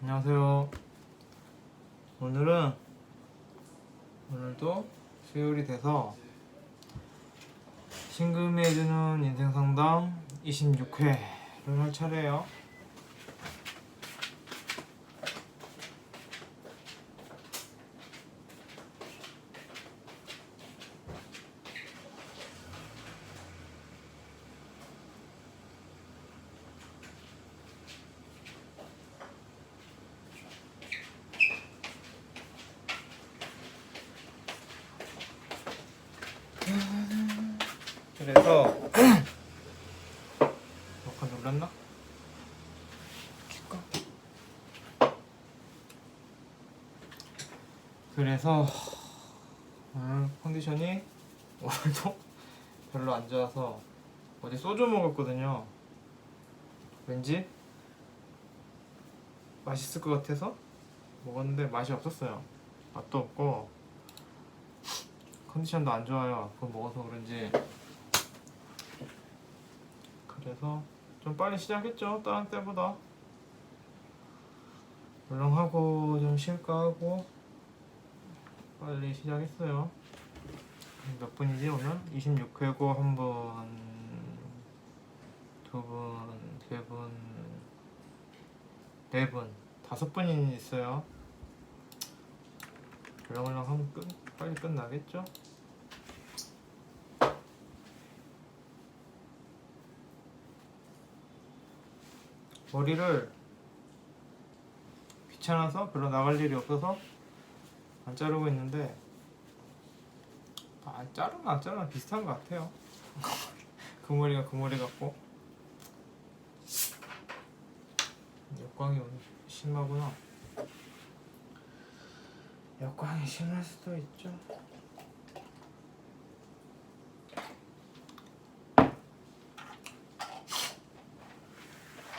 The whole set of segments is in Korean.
안녕하세요. 오늘도 수요일이 돼서 신금이 해주는 인생상담 26회를 할 차례예요. 그래서 녹화 눌렀나? 킬까? 그래서 오늘 컨디션이 오늘도 별로 안 좋아서 어제 소주 먹었거든요. 왠지 맛있을 것 같아서 먹었는데 맛이 없었어요. 맛도 없고 컨디션도 안 좋아요. 그거 먹어서 그런지. 그래서 좀 빨리 시작했죠. 다른 때보다 물렁하고 좀 쉴까 하고 빨리 시작했어요. 몇 분이지 오늘? 26회고 한 분, 두 분, 세 분, 네 분, 5분이 있어요. 물렁물렁 하면 빨리 끝나겠죠? 머리를 귀찮아서 별로 나갈 일이 없어서 안 자르고 있는데 자르면 안 자르면 비슷한 것 같아요. 그 머리가 그 머리 같고. 역광이 오늘 심하구나. 역광이 심할 수도 있죠.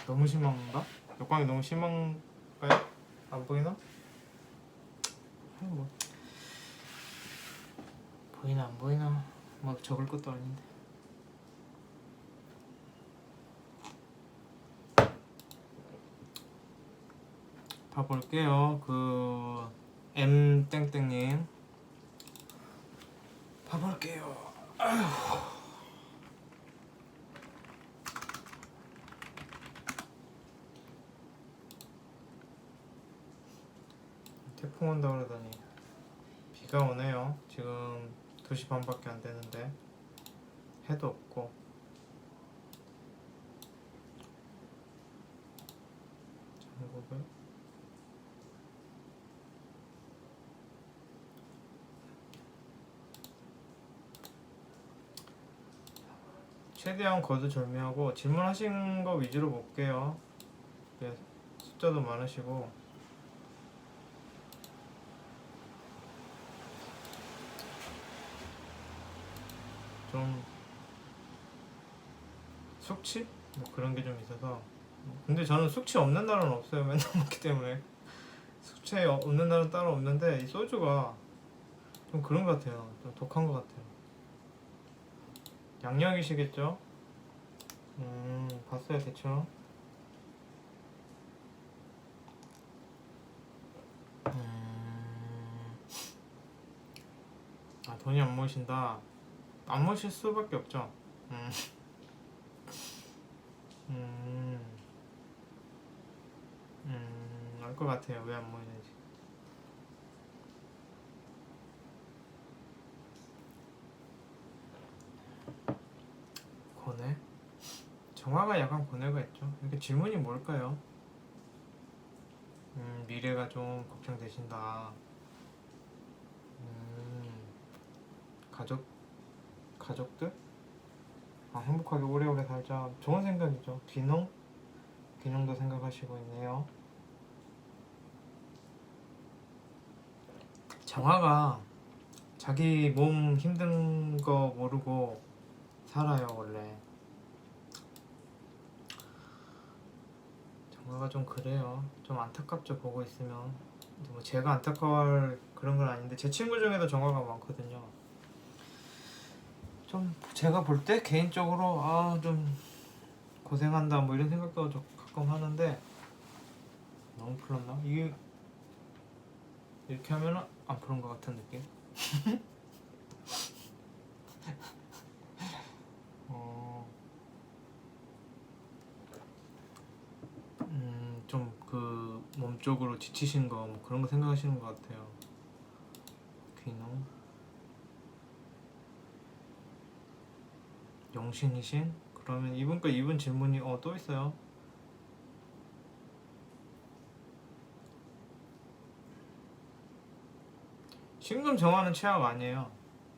너무 심한가? 역광이 너무 심한가요? 안 보이나? 뭐 보이나 안 보이나? 막 적을 것도 아닌데. 봐 볼게요. 그 M 땡땡님 봐 볼게요. 아휴. 태풍 온다 그러더니 비가 오네요. 지금 2시 반밖에 안 되는데 해도 없고. 전국을 최대한 거두절미하고 질문하신 거 위주로 볼게요. 네, 숫자도 많으시고. 좀 숙취? 뭐 그런 게 좀 있어서. 근데 저는 숙취 없는 날은 없어요. 맨날 먹기 때문에. 숙취 없는 날은 따로 없는데 이 소주가 좀 그런 것 같아요. 좀 독한 것 같아요. 양력이시겠죠? 봤어요 대충. 돈이 안 모이신다. 안 모이실 수밖에 없죠. 알 것 같아요. 왜 안 모이는지. 고뇌? 정화가 약간 고뇌가 있죠. 이렇게 질문이 뭘까요? 미래가 좀 걱정되신다. 가족들? 행복하게 오래오래 살자. 좋은 생각이죠. 귀농도 생각하시고 있네요. 정화가 자기 몸 힘든 거 모르고 살아요 원래. 정화가 좀 그래요. 좀 안타깝죠 보고 있으면. 뭐 제가 안타까울 그런 건 아닌데 제 친구 중에도 정화가 많거든요. 좀 제가 볼 때 개인적으로 좀 고생한다 뭐 이런 생각도 좀 가끔 하는데 너무 풀었나? 이게 이렇게 하면은 안 푸른 것 같은 느낌? 좀 그 몸쪽으로 지치신 거 뭐 그런 거 생각하시는 것 같아요. 귀농 영신이신? 그러면 이분 질문이 또 있어요. 신금 정화는 최악 아니에요.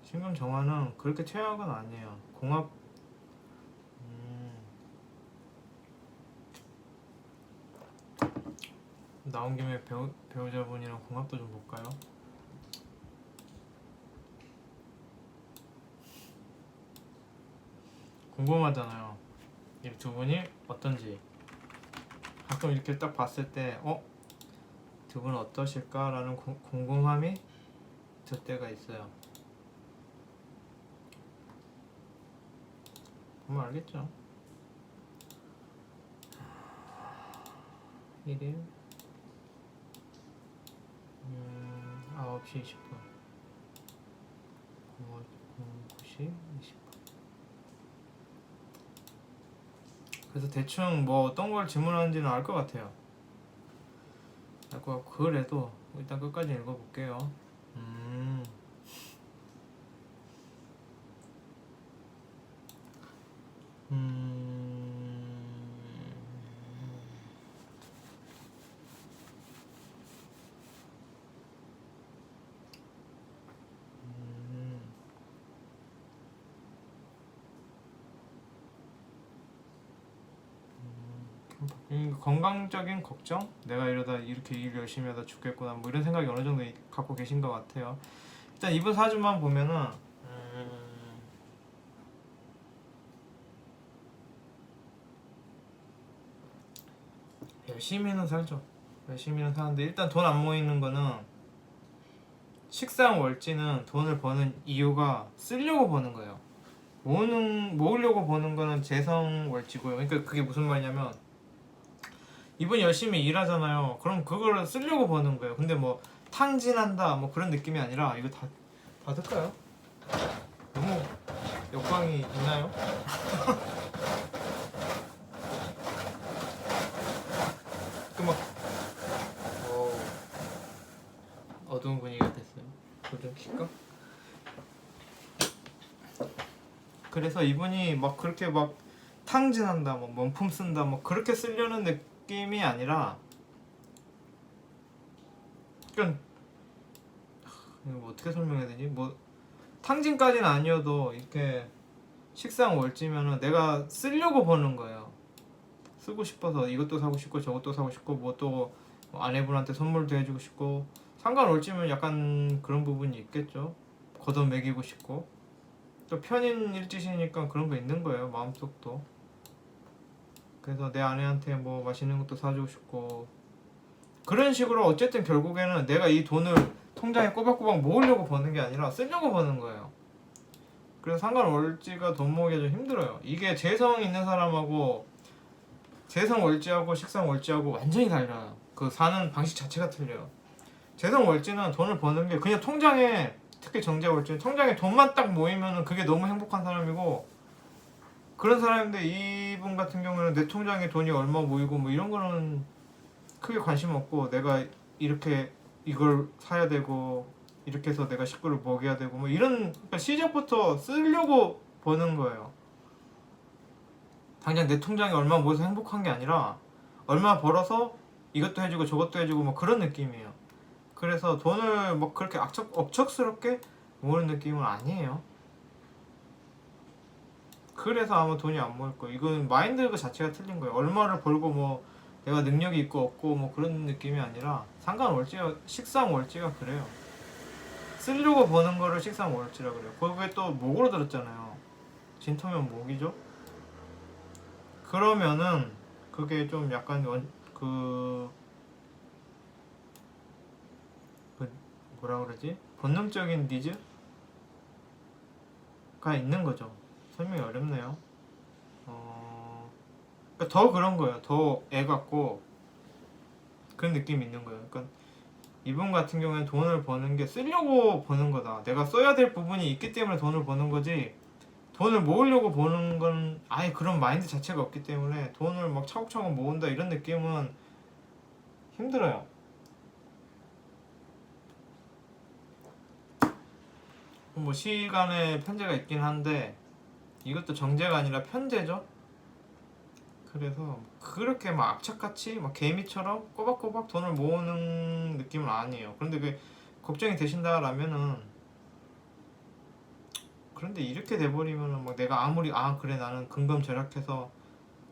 신금 정화는 그렇게 최악은 아니에요. 공합 나온 김에 배우자분이랑 궁합도 좀 볼까요? 궁금하잖아요. 이 두 분이 어떤지. 가끔 이렇게 딱 봤을 때 두 분은 어떠실까라는 궁금함이 들 때가 있어요. 보면 알겠죠? 1일 9시 20분 09시 20분. 그래서 대충 뭐 어떤 걸 질문하는지는 알 것 같아요. 알 것 같고, 그래도 일단 끝까지 읽어볼게요. 건강적인 걱정? 내가 이러다 이렇게 일 열심히 하다 죽겠구나 뭐 이런 생각이 어느 정도 갖고 계신 것 같아요. 일단 이분 사주만 보면은 열심히는 살죠. 열심히는 사는데 일단 돈 안 모이는 거는 식상월지는 돈을 버는 이유가 쓰려고 버는 거예요. 모으려고 버는 거는 재성월지고요. 그러니까 그게 무슨 말이냐면 이분이 열심히 일하잖아요. 그럼 그걸 쓰려고 버는 거예요. 근데 뭐 탕진한다 뭐 그런 느낌이 아니라 이거 다 받을까요? 너무 역광이 있나요? 그 막 어두운 분위기가 됐어요. 불 좀 켤까? 그래서 이분이 막 그렇게 막 탕진한다 뭐 명품 쓴다 뭐 그렇게 쓰려는 느낌이 아니라 그냥 뭐 어떻게 설명해야 되지? 뭐 탕진까지는 아니어도 이렇게 식상월지면은 내가 쓰려고 버는 거예요. 쓰고 싶어서 이것도 사고 싶고 저것도 사고 싶고 뭐 또 아내분한테 선물도 해주고 싶고 상관월지면 약간 그런 부분이 있겠죠. 걷어 먹이고 싶고 또 편인일지시니까 그런 거 있는 거예요. 마음속도. 그래서 내 아내한테 뭐 맛있는 것도 사주고 싶고 그런 식으로 어쨌든 결국에는 내가 이 돈을 통장에 꼬박꼬박 모으려고 버는 게 아니라 쓰려고 버는 거예요. 그래서 상관월지가 돈 모으기가 좀 힘들어요. 이게 재성 있는 사람하고 재성월지하고 식상월지하고 완전히 달라요. 그 사는 방식 자체가 틀려요. 재성월지는 돈을 버는 게 그냥 통장에 특히 정제월지는 통장에 돈만 딱 모이면은 그게 너무 행복한 사람이고 그런 사람인데 이분 같은 경우는 내 통장에 돈이 얼마 모이고 뭐 이런 거는 크게 관심 없고 내가 이렇게 이걸 사야 되고 이렇게 해서 내가 식구를 먹여야 되고 뭐 이런 그러니까 시작부터 쓰려고 버는 거예요. 당장 내 통장에 얼마 모여서 행복한 게 아니라 얼마 벌어서 이것도 해주고 저것도 해주고 뭐 그런 느낌이에요. 그래서 돈을 뭐 그렇게 억척스럽게 모으는 느낌은 아니에요. 그래서 아마 돈이 안 모일 거예요. 이건 마인드 그 자체가 틀린 거예요. 얼마를 벌고 뭐 내가 능력이 있고 없고 뭐 그런 느낌이 아니라 상관월지가 식상월지가 그래요. 쓰려고 버는 거를 식상월지라 그래요. 거기에 또 목으로 들었잖아요. 진토면 목이죠. 그러면은 그게 좀 약간 뭐라 그러지? 본능적인 니즈가 있는 거죠. 설명이 어렵네요. 그러니까 더 그런 거예요. 더 애 같고 그런 느낌이 있는 거예요. 그러니까 이분 같은 경우에는 돈을 버는 게 쓰려고 버는 거다. 내가 써야 될 부분이 있기 때문에 돈을 버는 거지. 돈을 모으려고 버는 건 아예 그런 마인드 자체가 없기 때문에 돈을 막 차곡차곡 모은다 이런 느낌은 힘들어요. 뭐 시간의 편제가 있긴 한데 이것도 정제가 아니라 편제죠. 그래서 그렇게 막 악착같이 막 개미처럼 꼬박꼬박 돈을 모으는 느낌은 아니에요. 그런데 그 걱정이 되신다라면은 그런데 이렇게 돼버리면은 막 내가 아무리 그래 나는 근검 절약해서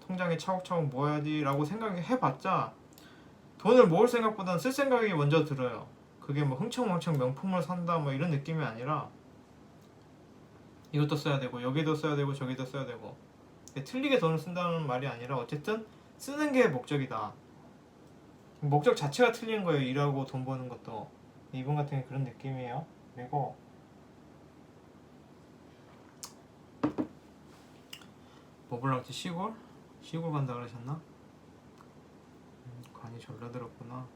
통장에 차곡차곡 모아야지라고 생각해봤자 돈을 모을 생각보다는 쓸 생각이 먼저 들어요. 그게 뭐 흥청망청 명품을 산다 뭐 이런 느낌이 아니라 이것도 써야 되고 여기도 써야 되고 저기도 써야 되고 틀리게 돈을 쓴다는 말이 아니라 어쨌든 쓰는 게 목적이다. 목적 자체가 틀린 거예요. 일하고 돈 버는 것도. 이분 같은 경우 그런 느낌이에요. 그리고 뭐 보려고 했지? 시골? 시골 간다 그러셨나? 관이 절로 들었구나.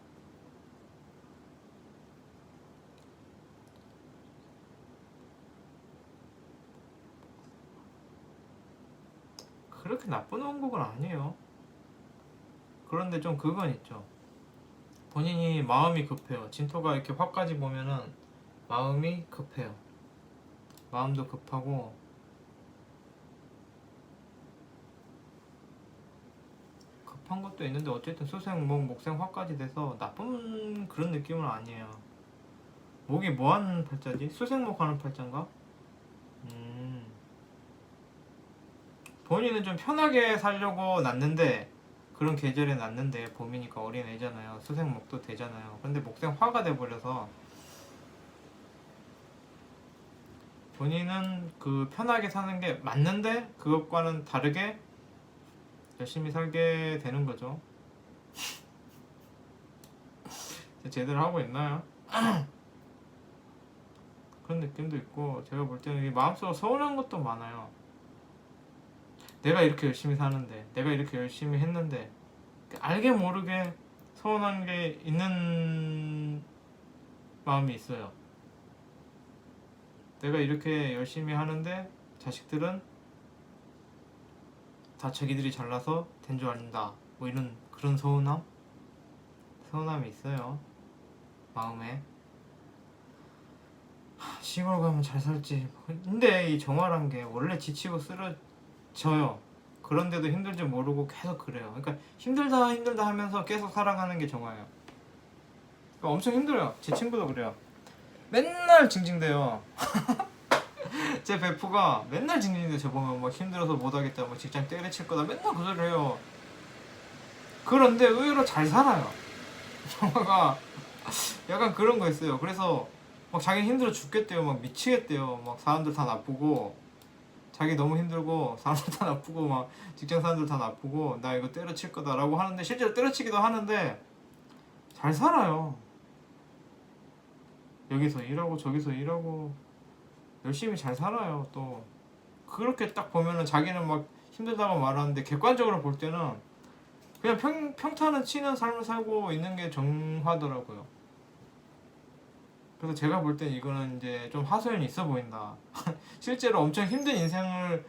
그렇게 나쁜 원곡은 아니에요. 그런데 좀 그건 있죠. 본인이 마음이 급해요. 진토가 이렇게 화까지 보면은 마음이 급해요. 마음도 급하고 급한 것도 있는데 어쨌든 수생목, 목생 화까지 돼서 나쁜 그런 느낌은 아니에요. 목이 뭐 하는 팔자지? 수생목 하는 팔자인가? 본인은 좀 편하게 살려고 났는데 그런 계절에 났는데 봄이니까 어린애잖아요. 수생목도 되잖아요. 근데 목생 화가 돼버려서 본인은 그 편하게 사는 게 맞는데 그것과는 다르게 열심히 살게 되는 거죠. 제대로 하고 있나요? 그런 느낌도 있고 제가 볼 때는 마음속으로 서운한 것도 많아요. 내가 이렇게 열심히 사는데 내가 이렇게 열심히 했는데 알게 모르게 서운한 게 있는 마음이 있어요. 내가 이렇게 열심히 하는데 자식들은 다 자기들이 잘나서 된 줄 안다 뭐 이런 그런 서운함이 있어요. 마음에. 시골 가면 잘 살지. 근데 이 정화란 게 원래 지치고 쓰러져요. 그런데도 힘들지 모르고 계속 그래요. 그러니까 힘들다 하면서 계속 살아가는 게 정화예요. 그러니까 엄청 힘들어요. 제 친구도 그래요. 맨날 징징대요. 제 베프가 맨날 징징대. 저 보면 막 힘들어서 못하겠다, 뭐 직장 때려칠 거다, 맨날 그 소리를 해요. 그런데 의외로 잘 살아요. 정화가 약간 그런 거 있어요. 그래서 막 자기는 힘들어 죽겠대요. 막 미치겠대요. 막 사람들 다 나쁘고 자기 너무 힘들고 사람들 다 나쁘고 막 직장 사람들 다 나쁘고 나 이거 때려칠 거다라고 하는데 실제로 때려치기도 하는데 잘 살아요. 여기서 일하고 저기서 일하고 열심히 잘 살아요. 또 그렇게 딱 보면은 자기는 막 힘들다고 말하는데 객관적으로 볼 때는 그냥 평탄한 치는 삶을 살고 있는 게 정화더라고요. 그래서 제가 볼 땐 이거는 이제 좀 하소연이 있어 보인다. 실제로 엄청 힘든 인생을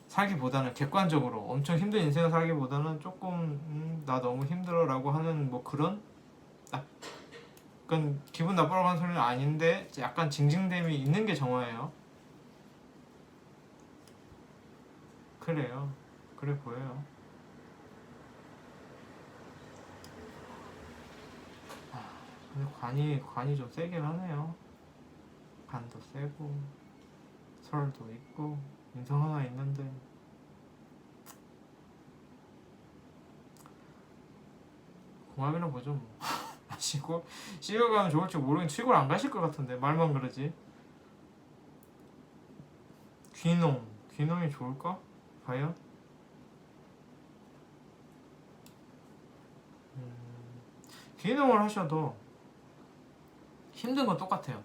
살기보다는 객관적으로 엄청 힘든 인생을 살기보다는 조금 나 너무 힘들어라고 하는 뭐 그런 그건 기분 나쁘라고 하는 소리는 아닌데 약간 징징됨이 있는 게 정화예요. 그래요. 그래 보여요. 근데 관이 좀 세긴 하네요. 간도 세고 설도 있고 인성 하나 있는데 공합이나 보죠 뭐. 시골 가면 좋을지 모르겠는데 시골 안 가실 것 같은데 말만 그러지. 귀농이 좋을까? 과연? 귀농을 하셔도 힘든 건 똑같아요.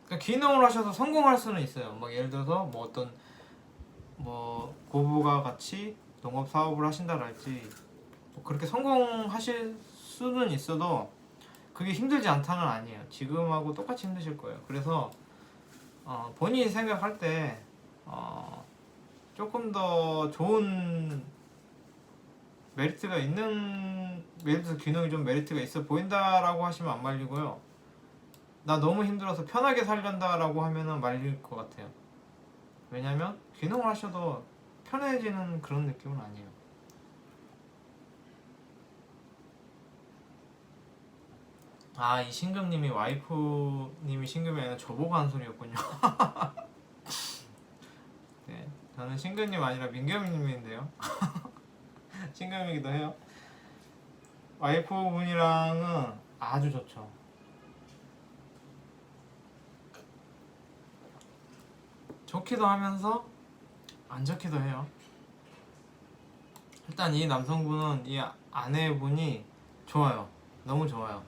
그러니까 귀농을 하셔서 성공할 수는 있어요. 막 예를 들어서 뭐 어떤 뭐 고부가 같이 농업 사업을 하신다랄지 뭐 그렇게 성공하실 수는 있어도 그게 힘들지 않다는 아니에요. 지금하고 똑같이 힘드실 거예요. 그래서 본인이 생각할 때 조금 더 좋은 메리트가 있는, 예를 들어서 귀농이 좀 메리트가 있어 보인다라고 하시면 안 말리고요. 나 너무 힘들어서 편하게 살련다라고 하면은 말릴 것 같아요. 왜냐면 귀농을 하셔도 편해지는 그런 느낌은 아니에요. 아, 이 신금님이 와이프님이 신금이 아니라 저보고 한 소리였군요. 네, 저는 신금님 아니라 민겸님인데요. 신금이기도 해요. 와이프분이랑은 아주 좋죠. 좋기도 하면서 안 좋기도 해요. 일단 이 남성분은 이 아내분이 좋아요. 너무 좋아요.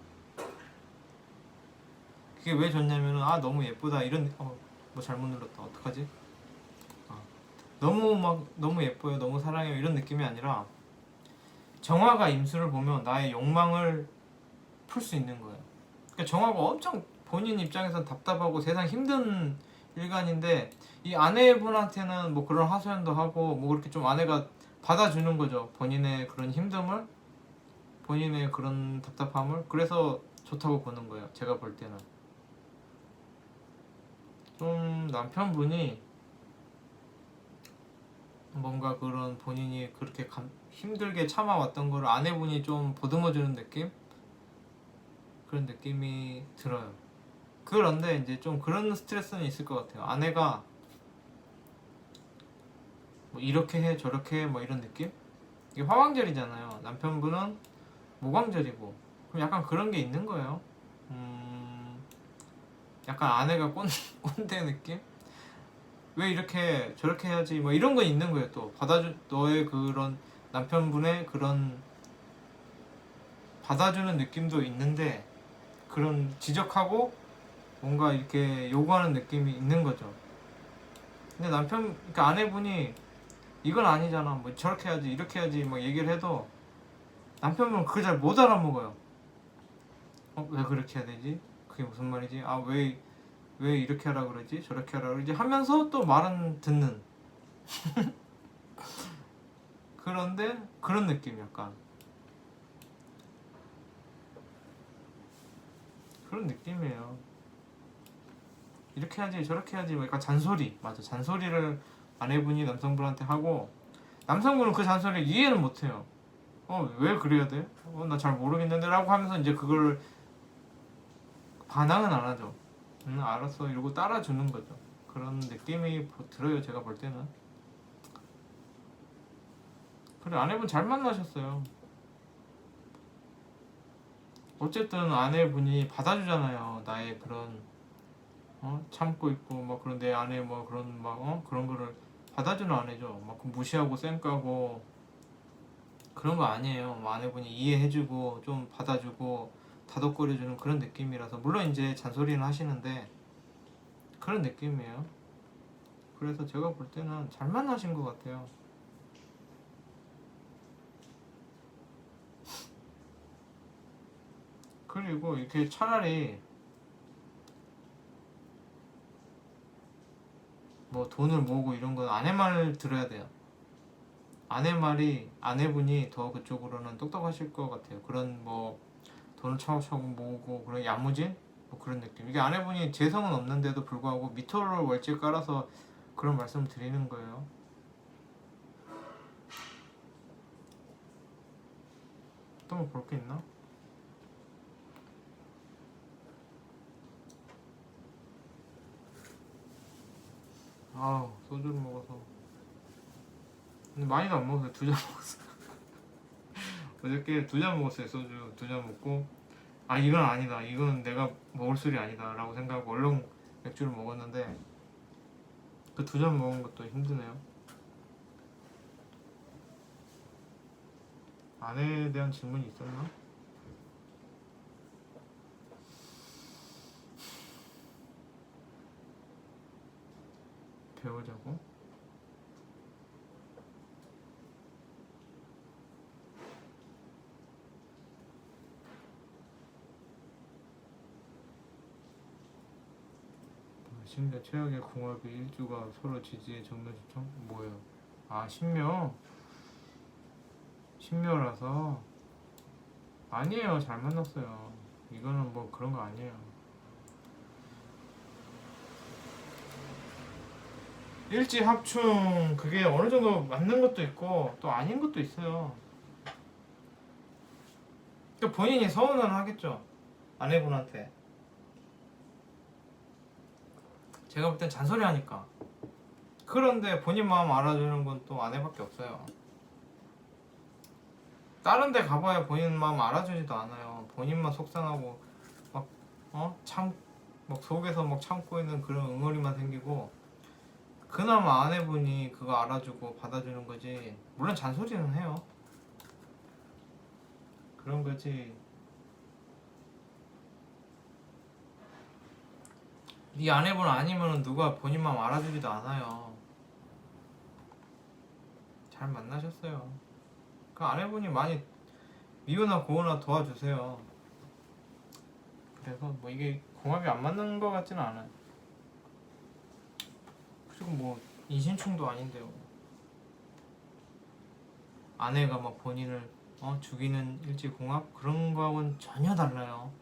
그게 왜 좋냐면은 너무 예쁘다 이런 뭐 잘못 눌렀다 어떡하지? 너무 막 너무 예뻐요 너무 사랑해요 이런 느낌이 아니라 정화가 임수를 보면 나의 욕망을 풀 수 있는 거예요. 그러니까 정화가 엄청 본인 입장에선 답답하고 세상 힘든 일간인데 이 아내분한테는 뭐 그런 하소연도 하고 뭐 그렇게 좀 아내가 받아주는 거죠. 본인의 그런 힘듦을, 본인의 그런 답답함을. 그래서 좋다고 보는 거예요. 제가 볼 때는 좀 남편분이 뭔가 그런 본인이 그렇게 힘들게 참아왔던 거를 아내분이 좀 보듬어주는 느낌? 그런 느낌이 들어요. 그런데 이제 좀 그런 스트레스는 있을 것 같아요. 아내가 뭐 이렇게 해 저렇게 해 뭐 이런 느낌? 이게 화왕절이잖아요. 남편분은 모광절이고 그럼 약간 그런 게 있는 거예요. 약간 아내가 꼰대 느낌? 왜 이렇게 저렇게 해야지 뭐 이런 거 있는 거예요. 또 너의 그런 남편분의 그런 받아주는 느낌도 있는데 그런 지적하고 뭔가 이렇게 요구하는 느낌이 있는 거죠. 근데 그러니까 아내분이 이건 아니잖아 뭐 저렇게 해야지 이렇게 해야지 뭐 얘기를 해도 남편분은 그걸 잘 못 알아먹어요. 왜 그렇게 해야 되지? 그게 무슨 말이지? 왜 이렇게 하라 그러지? 저렇게 하라 그러지? 하면서 또 말은 듣는 그런데 그런 느낌 약간 그런 느낌이에요. 이렇게 해야지 저렇게 해야지 뭐 약간 잔소리 맞아 잔소리를 아내분이 남성분한테 하고 남성분은 그 잔소리를 이해는 못해요. 왜 그래야 돼? 나 잘 모르겠는데 라고 하면서 이제 그걸 반항은 안 하죠. 알았어 이러고 따라주는 거죠. 그런 느낌이 들어요 제가 볼 때는. 그래 아내분 잘 만나셨어요. 어쨌든 아내분이 받아주잖아요. 나의 그런 참고 있고 막 그런 내 안에 뭐 그런 막 그런 거를 받아주는 아내죠. 막 무시하고 쌩까고 그런 거 아니에요. 뭐 아내분이 이해해주고 좀 받아주고 다독거려주는 그런 느낌이라서 물론 이제 잔소리는 하시는데 그런 느낌이에요. 그래서 제가 볼 때는 잘 만나신 것 같아요. 그리고 이렇게 차라리 뭐 돈을 모으고 이런 건 아내 말 들어야 돼요. 아내분이 더 그쪽으로는 똑똑하실 것 같아요. 그런 뭐 돈을 차곡차곡 모으고 그런 야무진 뭐 그런 느낌. 이게 아내분이 재성은 없는데도 불구하고 미터를 월세 깔아서 그런 말씀을 드리는 거예요. 또 뭐 볼 게 있나? 아우 소주를 먹어서 근데 많이도 안 먹었어요. 2잔 먹었어요. 어저께 2잔 먹었어요. 소주 2잔 먹고 이건 아니다. 이건 내가 먹을 술이 아니다 라고 생각하고 얼른 맥주를 먹었는데 그 2잔 먹은 것도 힘드네요. 아내에 대한 질문이 있었나? 배우자고? 친구가 최악의 궁합이 일주가 서로 지지에 정면 주청? 뭐예요? 아 신묘? 신묘라서 아니에요. 잘 만났어요. 이거는 뭐 그런 거 아니에요. 일지 합충 그게 어느 정도 맞는 것도 있고 또 아닌 것도 있어요. 그러니까 본인이 서운은 하겠죠. 아내분한테. 제가 볼 땐 잔소리 하니까. 그런데 본인 마음 알아주는 건 또 아내밖에 없어요. 다른 데 가봐야 본인 마음 알아주지도 않아요. 본인만 속상하고 막 막 속에서 막 참고 있는 그런 응어리만 생기고, 그나마 아내분이 그거 알아주고 받아주는 거지. 물론 잔소리는 해요. 그런 거지. 이 아내분 아니면 누가 본인 마음 알아주지도 않아요. 잘 만나셨어요. 그 아내분이 많이 미우나 고우나 도와주세요. 그래서 뭐 이게 궁합이 안 맞는 것 같지는 않아요. 그리고 뭐 인신충도 아닌데요. 아내가 막 본인을 죽이는 일지궁합 그런 거하고는 전혀 달라요.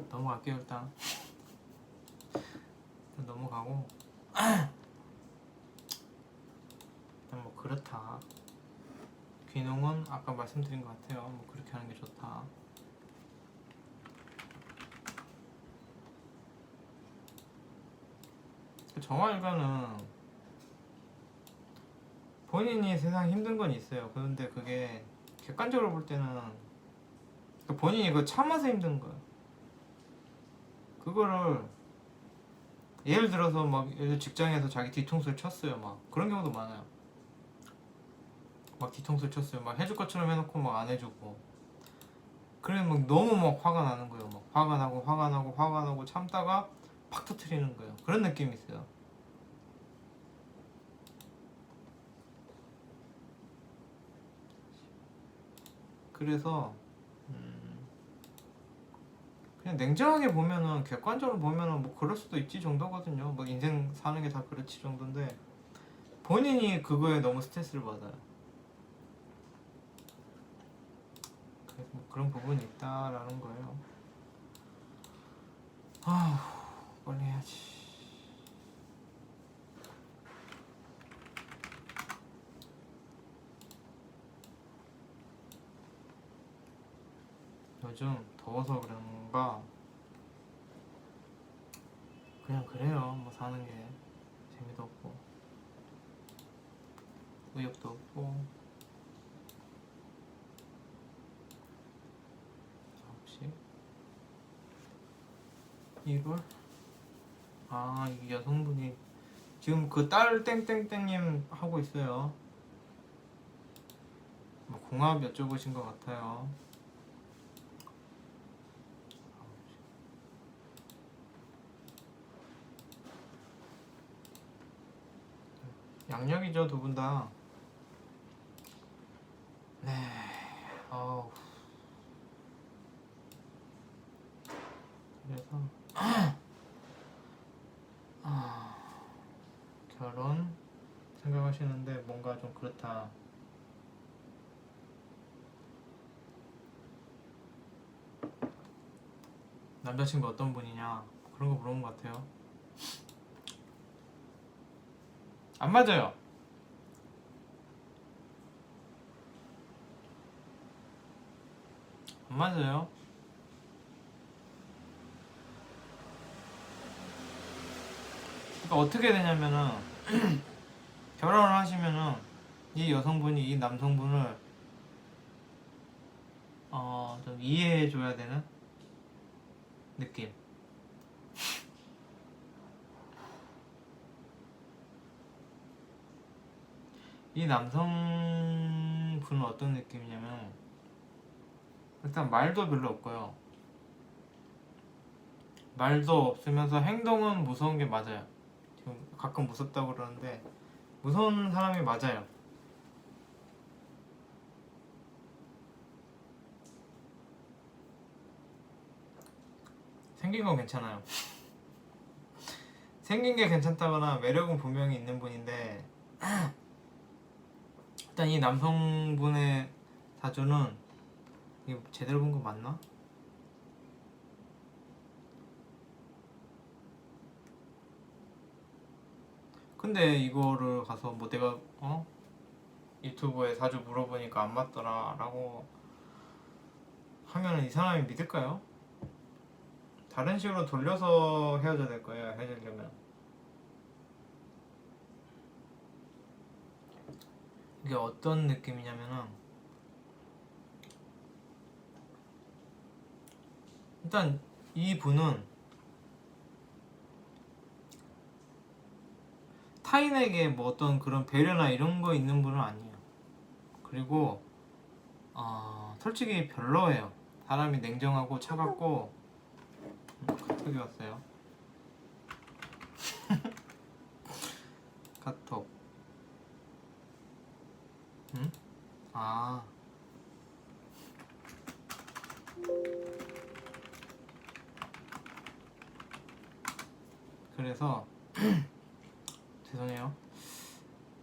넘어갈게요 일단. 일단 넘어가고 일단 뭐 그렇다. 귀농은 아까 말씀드린 것 같아요. 뭐 그렇게 하는 게 좋다. 정화일관은 본인이 세상 힘든 건 있어요. 그런데 그게 객관적으로 볼 때는 본인이 그 참아서 힘든 거예요. 그거를 예를 들어서 막 직장에서 자기 뒤통수를 쳤어요. 막 그런 경우도 많아요. 막 뒤통수를 쳤어요. 막 해줄 것처럼 해놓고 막 안 해주고. 그래 막 너무 막 화가 나는 거예요. 막 화가 나고 참다가 팍 터트리는 거예요. 그런 느낌이 있어요. 그래서 그냥 냉정하게 보면은 객관적으로 보면은 뭐 그럴 수도 있지 정도거든요. 뭐 인생 사는 게 다 그렇지 정도인데 본인이 그거에 너무 스트레스를 받아요. 그래서 뭐 그런 부분이 있다라는 거예요. 빨리 해야지. 요즘 더워서 그런가 그냥 그래요. 뭐 사는 게 재미도 없고 의욕도 없고. 혹시 1월? 이게 여성분이 지금 그 딸 땡땡땡님 하고 있어요. 뭐 궁합 여쭤보신 것 같아요. 양력이죠 두 분 다. 네. 그래서 결혼 생각하시는데 뭔가 좀 그렇다. 남자친구 어떤 분이냐 그런 거 물어본 것 같아요. 안 맞아요. 안 맞아요. 그러니까 어떻게 되냐면은 결혼을 하시면은 이 여성분이 이 남성분을 좀 이해해줘야 되는 느낌. 이 남성분은 어떤 느낌이냐면 일단 말도 별로 없고요. 말도 없으면서 행동은 무서운 게 맞아요. 지금 가끔 무섭다고 그러는데 무서운 사람이 맞아요. 생긴 건 괜찮아요. 생긴 게 괜찮다거나 매력은 분명히 있는 분인데 일단 이 남성분의 사주는 이게 제대로 본 거 맞나? 근데 이거를 가서 뭐 내가 유튜브에 사주 물어보니까 안 맞더라 라고 하면은 이 사람이 믿을까요? 다른 식으로 돌려서 헤어져야 될 거예요, 헤어지려면. 이게 어떤 느낌이냐면은 일단 이 분은 타인에게 뭐 어떤 그런 배려나 이런 거 있는 분은 아니에요. 그리고 솔직히 별로예요. 사람이 냉정하고 차갑고. 카톡이 왔어요. 카톡. 응? 아. 그래서 죄송해요.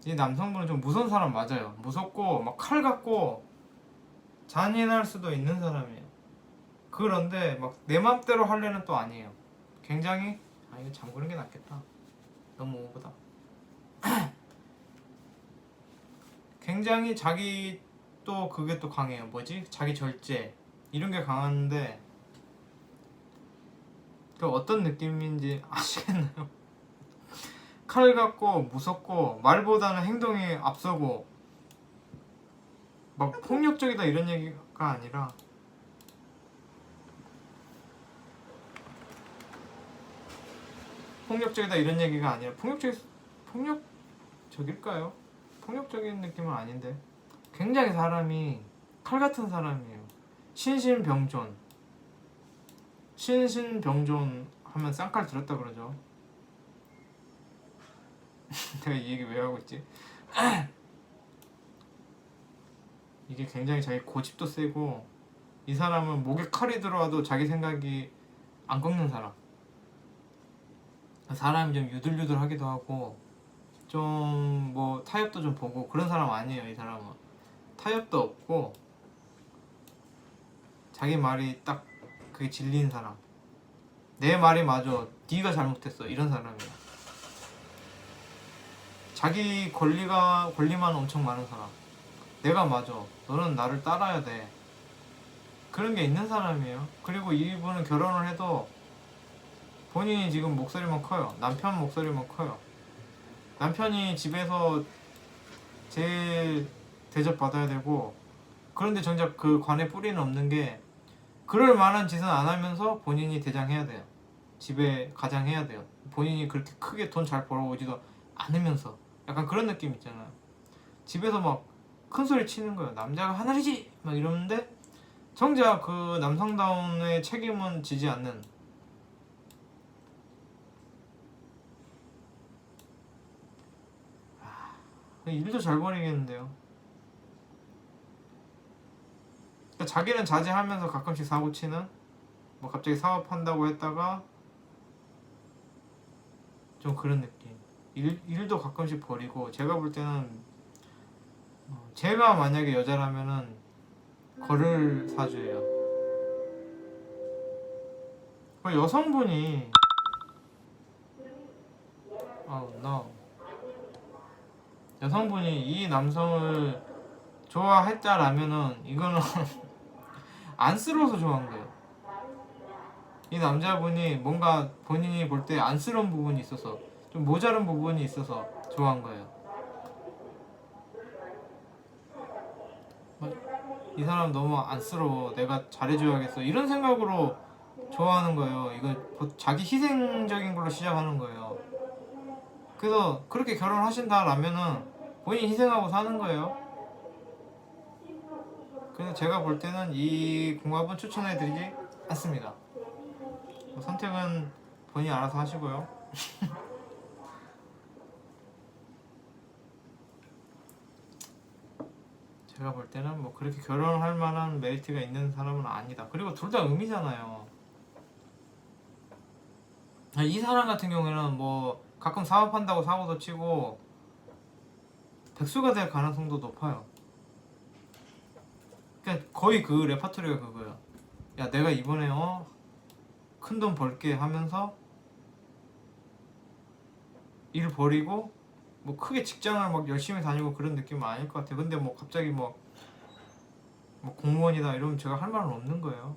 이 남성분은 좀 무서운 사람 맞아요. 무섭고 막 칼 같고 잔인할 수도 있는 사람이에요. 그런데 막 내 맘대로 하려는 또 아니에요. 굉장히 이거 잠그는 게 낫겠다. 너무 오버다. 굉장히 자기 또 그게 또 강해요. 뭐지? 자기 절제 이런 게 강한데 그 어떤 느낌인지 아시겠나요? 칼 같고 무섭고 말보다는 행동이 앞서고 막 폭력적이다 이런 얘기가 아니라 폭력적이다 이런 얘기가 아니라 폭력적일까요? 폭력적인 느낌은 아닌데 굉장히 사람이 칼 같은 사람이에요. 신신병존 하면 쌍칼 들었다 그러죠. 내가 이 얘기 왜 하고 있지? 이게 굉장히 자기 고집도 세고 이 사람은 목에 칼이 들어와도 자기 생각이 안 꺾는 사람. 사람이 좀 유들유들하기도 하고 좀 뭐 타협도 좀 보고 그런 사람 아니에요. 이 사람은 타협도 없고 자기 말이 딱 그게 진리인 사람. 내 말이 맞아, 네가 잘못했어 이런 사람이야. 자기 권리만 엄청 많은 사람. 내가 맞아, 너는 나를 따라야 돼, 그런 게 있는 사람이에요. 그리고 이분은 결혼을 해도 본인이 지금 목소리만 커요. 남편 목소리만 커요. 남편이 집에서 제일 대접받아야 되고 그런데 정작 그 관에 뿌리는 없는 게 그럴 만한 짓은 안 하면서 본인이 대장해야 돼요. 집에 가장해야 돼요. 본인이 그렇게 크게 돈 잘 벌어오지도 않으면서 약간 그런 느낌 있잖아요. 집에서 막 큰 소리 치는 거예요. 남자가 하늘이지! 막 이러는데 정작 그 남성다운의 책임은 지지 않는. 일도 잘 벌이겠는데요. 그러니까 자기는 자제하면서 가끔씩 사고 치는, 뭐 갑자기 사업한다고 했다가 좀 그런 느낌. 일도 가끔씩 버리고. 제가 볼 때는 제가 만약에 여자라면은 거를 사주예요. 그 여성분이 no. 여성분이 이 남성을 좋아했다라면은 이거는 안쓰러워서 좋아한 거예요. 이 남자분이 뭔가 본인이 볼 때 안쓰러운 부분이 있어서, 좀 모자른 부분이 있어서 좋아한 거예요. 이 사람 너무 안쓰러워, 내가 잘해줘야겠어, 이런 생각으로 좋아하는 거예요. 이거 자기 희생적인 걸로 시작하는 거예요. 그래서 그렇게 결혼하신다라면은 본인이 희생하고 사는 거예요. 그래서 제가 볼 때는 이 궁합은 추천해드리지 않습니다. 선택은 본인이 알아서 하시고요. 제가 볼 때는 뭐 그렇게 결혼할 만한 메리트가 있는 사람은 아니다. 그리고 둘 다 음이잖아요. 이 사람 같은 경우에는 뭐 가끔 사업한다고 사고도 치고 백수가 될 가능성도 높아요. 그러니까 거의 그 레파토리가 그거야. 야, 내가 이번에 큰 돈 벌게 하면서 일 버리고 뭐 크게 직장을 막 열심히 다니고 그런 느낌은 아닐 것 같아요. 근데 뭐 갑자기 뭐 공무원이다 이러면 제가 할 말은 없는 거예요.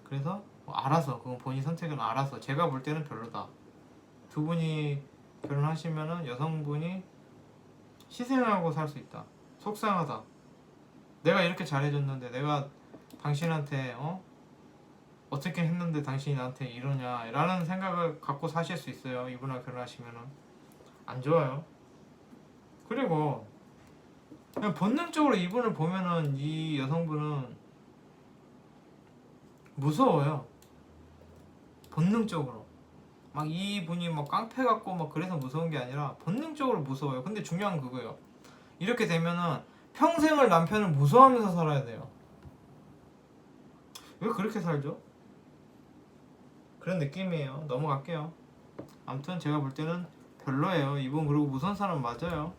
그래서 뭐 알아서, 그건 본인 선택은 알아서. 제가 볼 때는 별로다. 두 분이 결혼하시면은 여성분이 희생하고 살 수 있다. 속상하다. 내가 이렇게 잘해줬는데, 내가 당신한테 어떻게 했는데 당신이 나한테 이러냐 라는 생각을 갖고 사실 수 있어요. 이분하고 결혼하시면은 안 좋아요. 그리고 그냥 본능적으로 이분을 보면은 이 여성분은 무서워요. 본능적으로. 막 이분이 막 깡패 같고 막 그래서 무서운 게 아니라 본능적으로 무서워요. 근데 중요한 건 그거예요. 이렇게 되면은 평생을 남편을 무서워하면서 살아야 돼요. 왜 그렇게 살죠? 그런 느낌이에요. 넘어갈게요. 아무튼 제가 볼 때는 별로예요. 이분 그리고 무서운 사람 맞아요.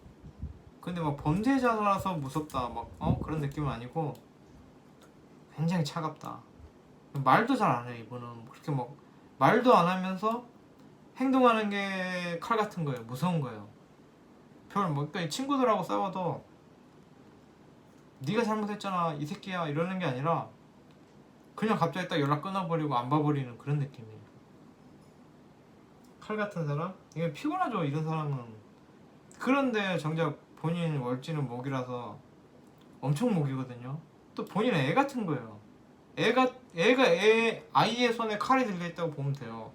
근데 막 범죄자라서 무섭다 막 그런 느낌은 아니고 굉장히 차갑다. 말도 잘 안 해요. 이분은 그렇게 막 말도 안 하면서 행동하는 게 칼 같은 거예요. 무서운 거예요. 그러니까 친구들하고 싸워도 네가 잘못했잖아 이 새끼야 이러는 게 아니라 그냥 갑자기 딱 연락 끊어버리고 안 봐버리는 그런 느낌이에요. 칼 같은 사람? 이게 피곤하죠 이런 사람은. 그런데 정작 본인 월지는 목이라서 엄청 목이거든요. 또 본인은 애 같은 거예요. 아이의 손에 칼이 들려있다고 보면 돼요.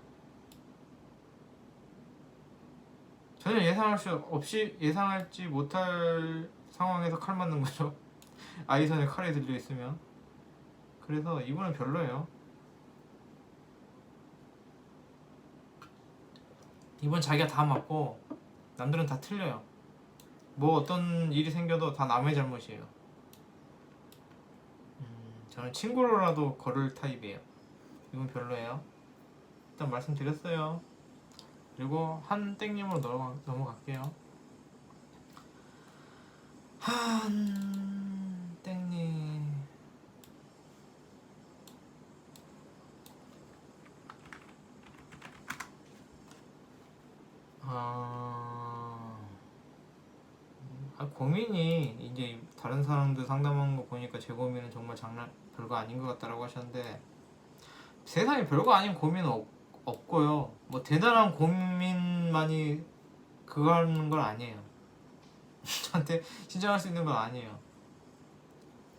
전혀 예상할지 못할 상황에서 칼 맞는 거죠. 아이 손에 칼이 들려있으면. 그래서 이분은 별로예요. 이분 자기가 다 맞고 남들은 다 틀려요. 뭐 어떤 일이 생겨도 다 남의 잘못이에요. 저는 친구로라도 걸을 타입이에요. 이분 별로예요. 일단 말씀드렸어요. 그리고 한땡님으로 넘어갈게요. 한땡님. 고민이 이제 다른 사람들 상담한 거 보니까 제 고민은 정말 별거 아닌 것 같다라고 하셨는데, 세상에 별거 아닌 고민은 없고요. 뭐 대단한 고민만이 그거 하는 건 아니에요. 저한테 신청할 수 있는 건 아니에요.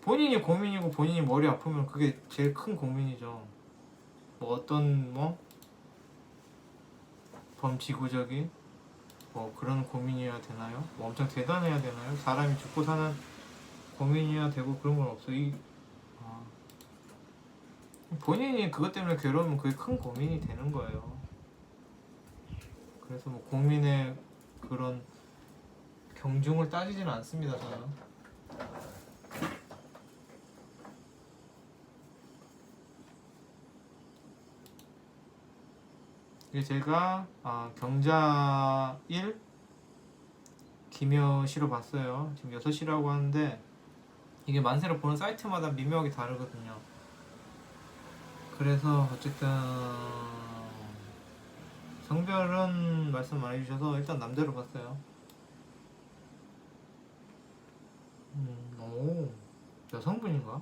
본인이 고민이고 본인이 머리 아프면 그게 제일 큰 고민이죠. 뭐 어떤 범지구적인 그런 고민이어야 되나요? 뭐 엄청 대단해야 되나요? 사람이 죽고 사는 고민이어야 되고 그런 건 없어. 본인이 그것 때문에 괴로우면 그게 큰 고민이 되는 거예요. 그래서 뭐 고민의 그런 경중을 따지지는 않습니다. 저는. 이게 제가 경자 1 기묘시로 봤어요. 지금 6시라고 하는데 이게 만세를 보는 사이트마다 미묘하게 다르거든요. 그래서 어쨌든 성별은 말씀 안 해주셔서 일단 남자로 봤어요. 오, 여성분인가?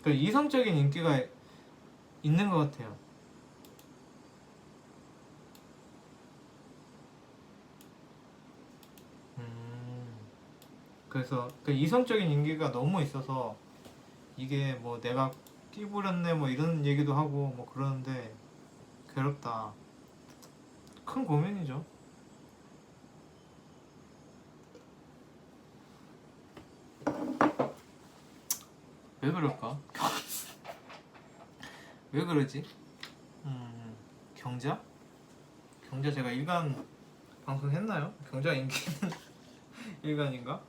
그러니까 이성적인 인기가 있는 것 같아요. 그래서 그 이성적인 인기가 너무 있어서 이게 뭐 내가 끼부렸네 뭐 이런 얘기도 하고 뭐 그러는데 괴롭다. 큰 고민이죠. 왜 그럴까? 왜 그러지? 경자? 경자 제가 일간 방송 했나요? 경자 인기는 일간인가?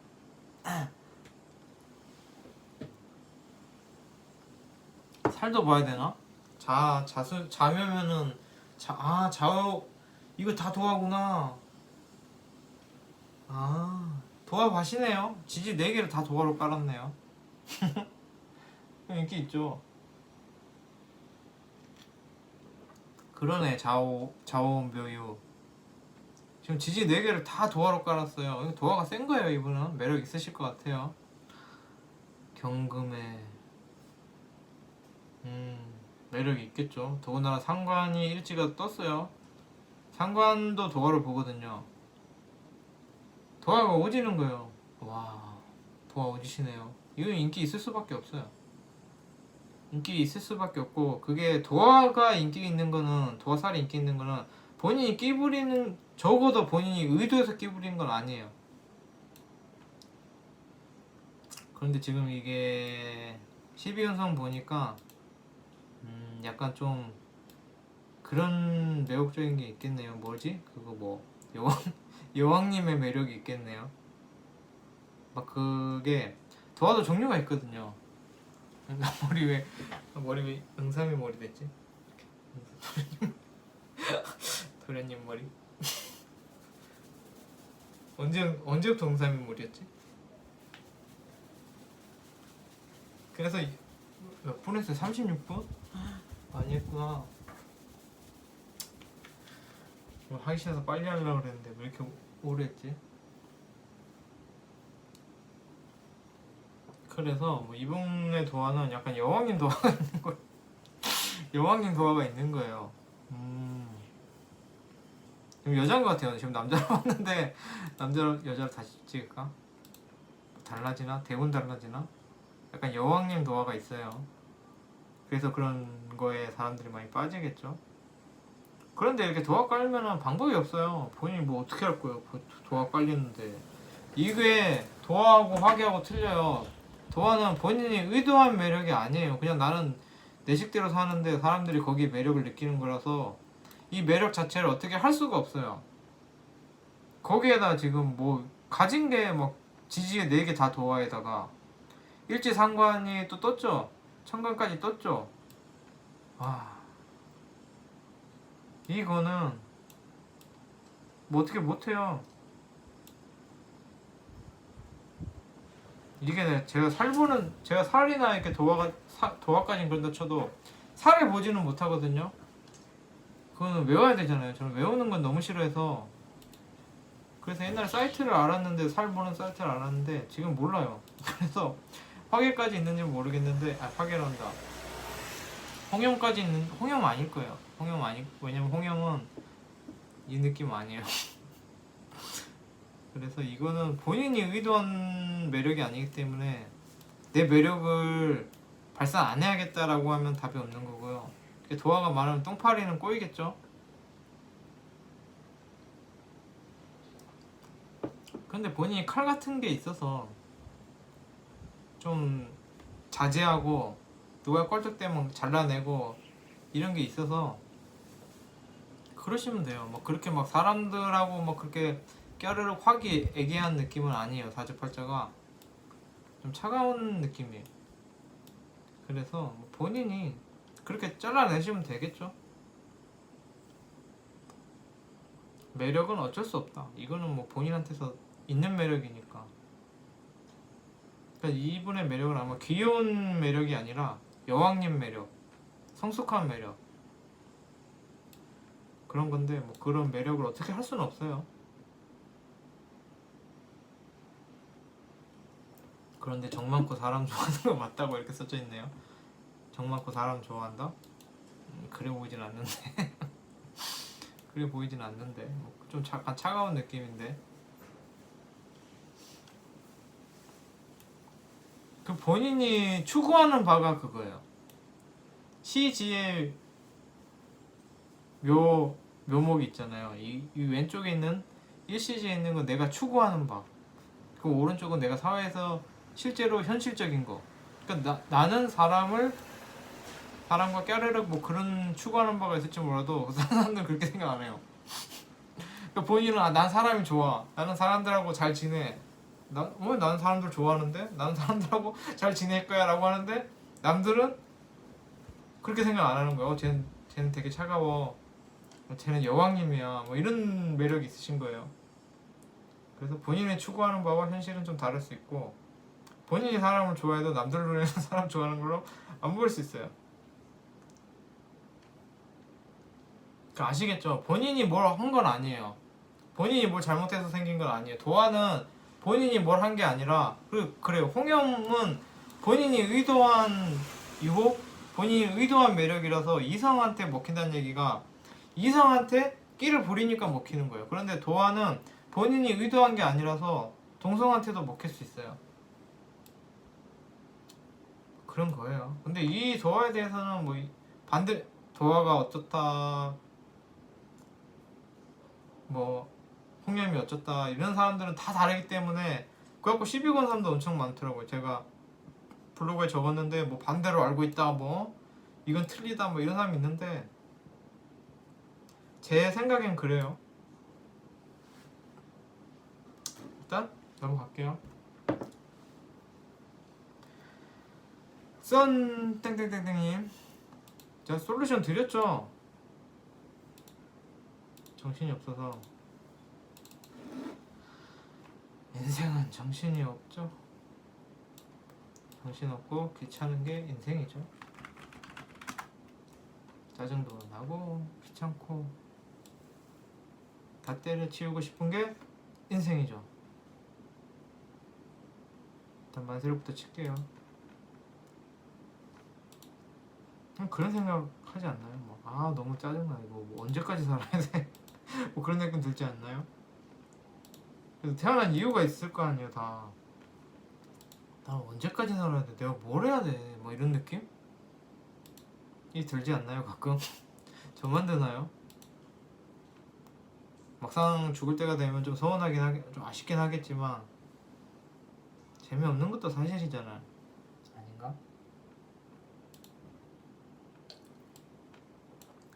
살도 봐야 되나? 자면은 좌우 이거 다 도화구나. 도화 밭이네요. 지지 4개를 다 도화로 깔았네요. 인기 있죠. 그러네. 좌우묘유 지금 지지 4개를 다 도화로 깔았어요. 도화가 센 거예요. 이분은 매력 있으실 것 같아요. 경금에 매력이 있겠죠. 더군다나 상관이 일지가 떴어요. 상관도 도화를 보거든요. 도화가 오지는 거예요. 와, 도화 오지시네요. 이건 인기 있을 수밖에 없어요. 인기 있을 수밖에 없고, 그게 도화가 인기 있는 거는, 도화살이 인기 있는 거는 본인이 끼부리는, 적어도 본인이 의도해서 끼부리는 건 아니에요. 그런데 지금 이게 12연성 보니까 약간 좀 그런 매력적인 게 있겠네요. 뭐지? 그거 뭐 여왕님의 매력이 있겠네요. 막 그게 도화도 종류가 있거든요. 머리 왜 응삼이 머리 됐지? 도련님 머리. 언제부터 응삼이 머리였지? 그래서 몇 분 했어요? 36분? 많이 했구나. 하기 싫어서 빨리 하려고 그랬는데 왜 이렇게 오래 했지? 그래서 뭐 이분의 도화는 약간 여왕님 도화가 있는 거예요. 여왕님 도화가 있는 거예요. 지금 여자인 것 같아요. 지금 남자로 봤는데 여자로 다시 찍을까? 달라지나? 대본 달라지나? 약간 여왕님 도화가 있어요. 그래서 그런 거에 사람들이 많이 빠지겠죠. 그런데 이렇게 도화 깔면은 방법이 없어요. 본인이 뭐 어떻게 할 거예요? 도화 깔리는데. 이게 도화하고 화기하고 틀려요. 도화는 본인이 의도한 매력이 아니에요. 그냥 나는 내 식대로 사는데 사람들이 거기에 매력을 느끼는 거라서 이 매력 자체를 어떻게 할 수가 없어요. 거기에다 지금 뭐 가진 게 막 지지에 4개 다 도화에다가 일지상관이 또 떴죠. 천간까지 떴죠. 이거는 뭐 어떻게 못해요. 이게 제가 살이나 이렇게 도화까지 그런다 쳐도 살을 보지는 못하거든요. 그거는 외워야 되잖아요. 저는 외우는 건 너무 싫어해서. 그래서 옛날에 사이트를 알았는데, 살 보는 사이트를 알았는데 지금 몰라요. 그래서 화계까지 있는지 모르겠는데, 화계란다. 홍염까지 있는, 홍염 아닐 거예요. 왜냐면 홍염은 이 느낌 아니에요. 그래서 이거는 본인이 의도한 매력이 아니기 때문에 내 매력을 발산 안 해야겠다라고 하면 답이 없는 거고요. 도화가 많으면 똥파리는 꼬이겠죠. 근데 본인이 칼 같은 게 있어서 좀 자제하고 누가 껄쩍대면 잘라내고 이런 게 있어서 그러시면 돼요. 뭐 그렇게 막 사람들하고 막 그렇게 껴르르 화기애애한 느낌은 아니에요. 사주팔자가 좀 차가운 느낌이에요. 그래서 본인이 그렇게 잘라내시면 되겠죠. 매력은 어쩔 수 없다. 이거는 뭐 본인한테서 있는 매력이니까. 그러니까 이분의 매력은 아마 귀여운 매력이 아니라 여왕님 매력, 성숙한 매력 그런 건데, 뭐 그런 매력을 어떻게 할 수는 없어요. 그런데 정 많고 사람 좋아하는 거 맞다고 이렇게 써져 있네요. 정 많고 사람 좋아한다? 그래 보이진 않는데. 그래 보이진 않는데 좀 약간 차가운 느낌인데. 그 본인이 추구하는 바가 그거예요. 시지의 묘목이 있잖아요. 이 왼쪽에 있는 1시지에 있는 건 내가 추구하는 바, 그 오른쪽은 내가 사회에서 실제로 현실적인 거. 그러니까 나는 사람과 깨르륵 뭐 그런 추구하는 바가 있을지 몰라도 그 사람들은 그렇게 생각 안 해요. 그러니까 본인은 난 사람이 좋아, 나는 사람들하고 잘 지내, 나는 사람들 좋아하는데 나는 사람들하고 잘 지낼 거야 라고 하는데 남들은 그렇게 생각 안 하는 거야. 쟤는 되게 차가워, 쟤는 여왕님이야, 뭐 이런 매력이 있으신 거예요. 그래서 본인이 추구하는 바와 현실은 좀 다를 수 있고, 본인이 사람을 좋아해도 남들 눈에는 사람 좋아하는 걸로 안 보일 수 있어요. 그러니까 아시겠죠? 본인이 뭘 한 건 아니에요. 본인이 뭘 잘못해서 생긴 건 아니에요. 도화는 본인이 뭘 한 게 아니라, 그래요. 홍염은 본인이 의도한 유혹, 본인이 의도한 매력이라서 이성한테 먹힌다는 얘기가, 이성한테 끼를 부리니까 먹히는 거예요. 그런데 도화는 본인이 의도한 게 아니라서 동성한테도 먹힐 수 있어요. 그런 거예요. 근데 이 도화에 대해서는 뭐 반대, 도화가 어떻다, 뭐 홍염이 어쩌다, 이런 사람들은 다 다르기 때문에 그래갖고 시비 건 사람도 엄청 많더라고요. 제가 블로그에 적었는데 뭐 반대로 알고 있다, 뭐 이건 틀리다, 뭐 이런 사람이 있는데 제 생각엔 그래요. 일단 넘어갈게요. 썬 땡땡땡땡님, 제가 솔루션 드렸죠? 정신이 없어서. 인생은 정신이 없죠. 정신없고 귀찮은 게 인생이죠. 짜증도 나고 귀찮고 다 때려치우고 싶은 게 인생이죠. 일단 만세로부터 칠게요. 그런 생각 하지 않나요? 뭐, 너무 짜증나, 이거 뭐 언제까지 살아야 돼? 뭐 그런 느낌 들지 않나요? 그래서 태어난 이유가 있을 거 아니에요. 나 언제까지 살아야 돼? 내가 뭘 해야 돼? 뭐 이런 느낌? 이 들지 않나요? 가끔? 저만 드나요? 막상 죽을 때가 되면 좀 좀 아쉽긴 하겠지만 재미없는 것도 사실이잖아. 아닌가?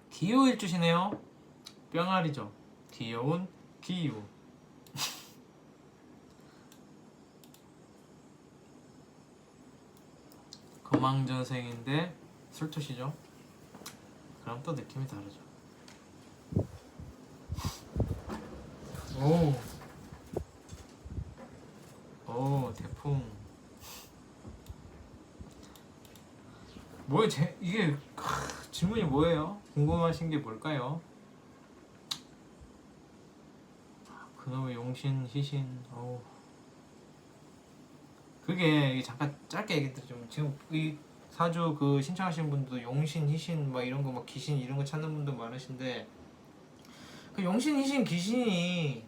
기우일주시네요. 뿅알이죠. 귀여운 기우. 거망전생인데 술토시죠. 그럼 또 느낌이 다르죠. 오 대풍. 뭐예요? 이게 질문이 뭐예요? 궁금하신 게 뭘까요? 그놈의 용신 희신. 그게 잠깐 짧게 얘기 드리죠. 지금 이 사주 그 신청하시는 분들도 용신 희신 막 이런 거, 막 귀신 이런 거 찾는 분들 많으신데, 그 용신 희신 귀신이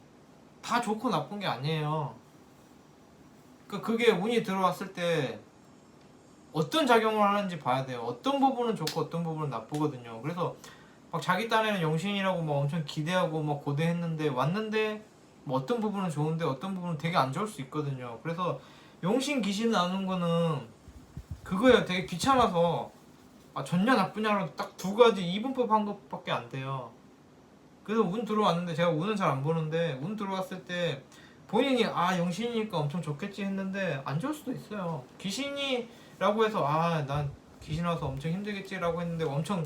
다 좋고 나쁜 게 아니에요. 그게 운이 들어왔을 때 어떤 작용을 하는지 봐야 돼요. 어떤 부분은 좋고 어떤 부분은 나쁘거든요. 그래서 막 자기 딴에는 용신이라고 막 엄청 기대하고 막 고대했는데 왔는데 뭐 어떤 부분은 좋은데 어떤 부분은 되게 안 좋을 수 있거든요. 그래서 용신 귀신 나눈 거는 그거예요. 되게 귀찮아서 좋냐 나쁘냐로 딱 두 가지 이분법 한 것밖에 안 돼요. 그래서 운 들어왔는데, 제가 운은 잘 안 보는데 운 들어왔을 때 본인이 용신이니까 엄청 좋겠지 했는데 안 좋을 수도 있어요. 귀신이라고 해서 난 귀신 와서 엄청 힘들겠지라고 했는데 엄청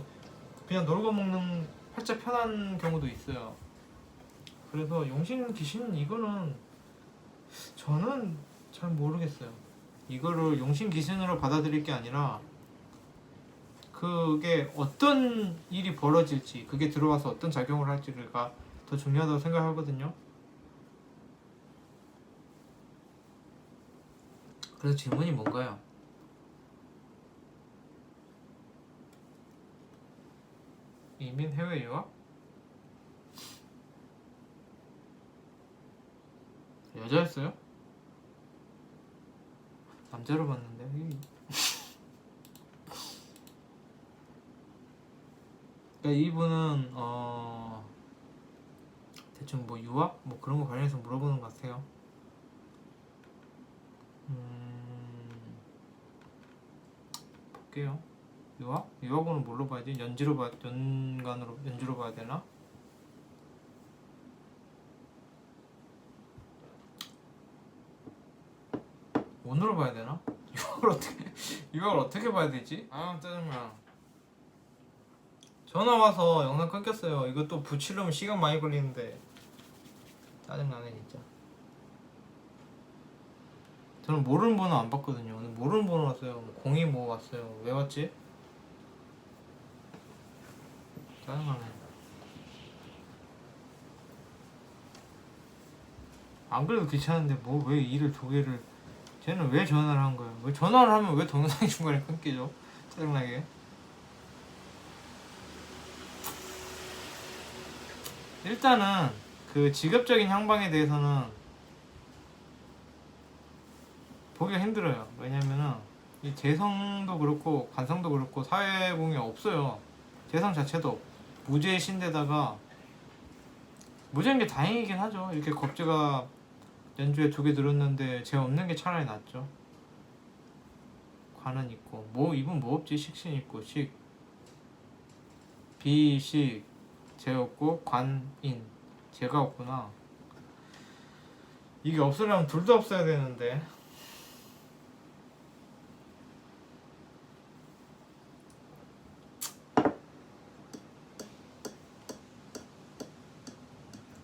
그냥 놀고 먹는 활짝 편한 경우도 있어요. 그래서 용신 귀신 이거는 저는 잘 모르겠어요. 이거를 용신 귀신으로 받아들일 게 아니라 그게 어떤 일이 벌어질지, 그게 들어와서 어떤 작용을 할지가 더 중요하다고 생각하거든요. 그래서 질문이 뭔가요? 이민 해외 유학? 여자였어요? 남자로 봤는데. 그러니까 이분은 대충 뭐 유학? 뭐 그런 거 관련해서 물어보는 것 같아요. 볼게요. 유학? 유학은 뭘로 봐야지? 연주로 봐야 되나? 이걸 어떻게 봐야 되지? 아 짜증나. 전화 와서 영상 끊겼어요. 이거 또 붙이려면 시간 많이 걸리는데 짜증나네 진짜. 저는 모르는 번호 안 받거든요. 오늘 모르는 번호 왔어요. 02 뭐 왔어요. 왜 왔지? 짜증나네. 안 그래도 귀찮은데 뭐 왜 일을 두 개를. 쟤는 왜 전화를 한 거예요? 왜 전화를 하면 왜 동영상이 중간에 끊기죠? 짜증나게. 일단은 그 직업적인 향방에 대해서는 보기가 힘들어요. 왜냐면은 이 재성도 그렇고 관성도 그렇고 사회공이 없어요. 재성 자체도 없고 무죄신데다가 무죄인 게 다행이긴 하죠. 이렇게 겁재가 연주에 2개 들었는데 죄 없는 게 차라리 낫죠. 관은 있고 뭐 이분 뭐 없지? 식신 있고 식 비식 죄 없고 관인 죄가 없구나. 이게 없으려면 둘 다 없어야 되는데.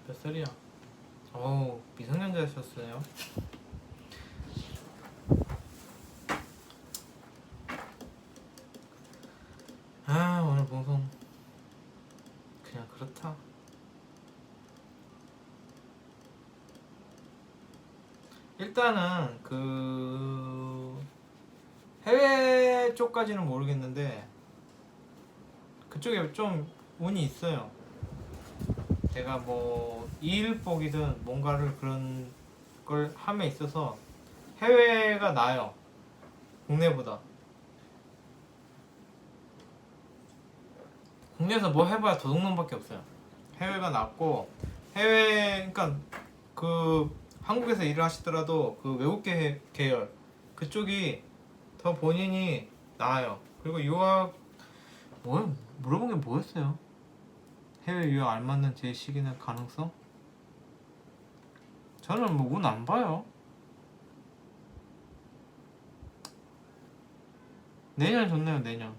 몇 살이야? 어우 미성년자셨어요. 아 오늘 방송 그냥 그렇다. 일단은 그 해외 쪽까지는 모르겠는데 그쪽에 좀 운이 있어요. 제가 뭐 일복이든 뭔가를 그런 걸 함에 있어서 해외가 나아요. 국내보다. 국내에서 뭐 해봐야 도둑놈밖에 없어요. 해외가 낫고 해외 그러니까 그 한국에서 일을 하시더라도 그 외국 계열 그쪽이 더 본인이 나아요. 그리고 유학 뭐 물어본 게 뭐였어요? 해외 유학 알맞는 제 시기나 가능성? 저는 뭐 운 안 봐요. 내년 좋네요. 내년.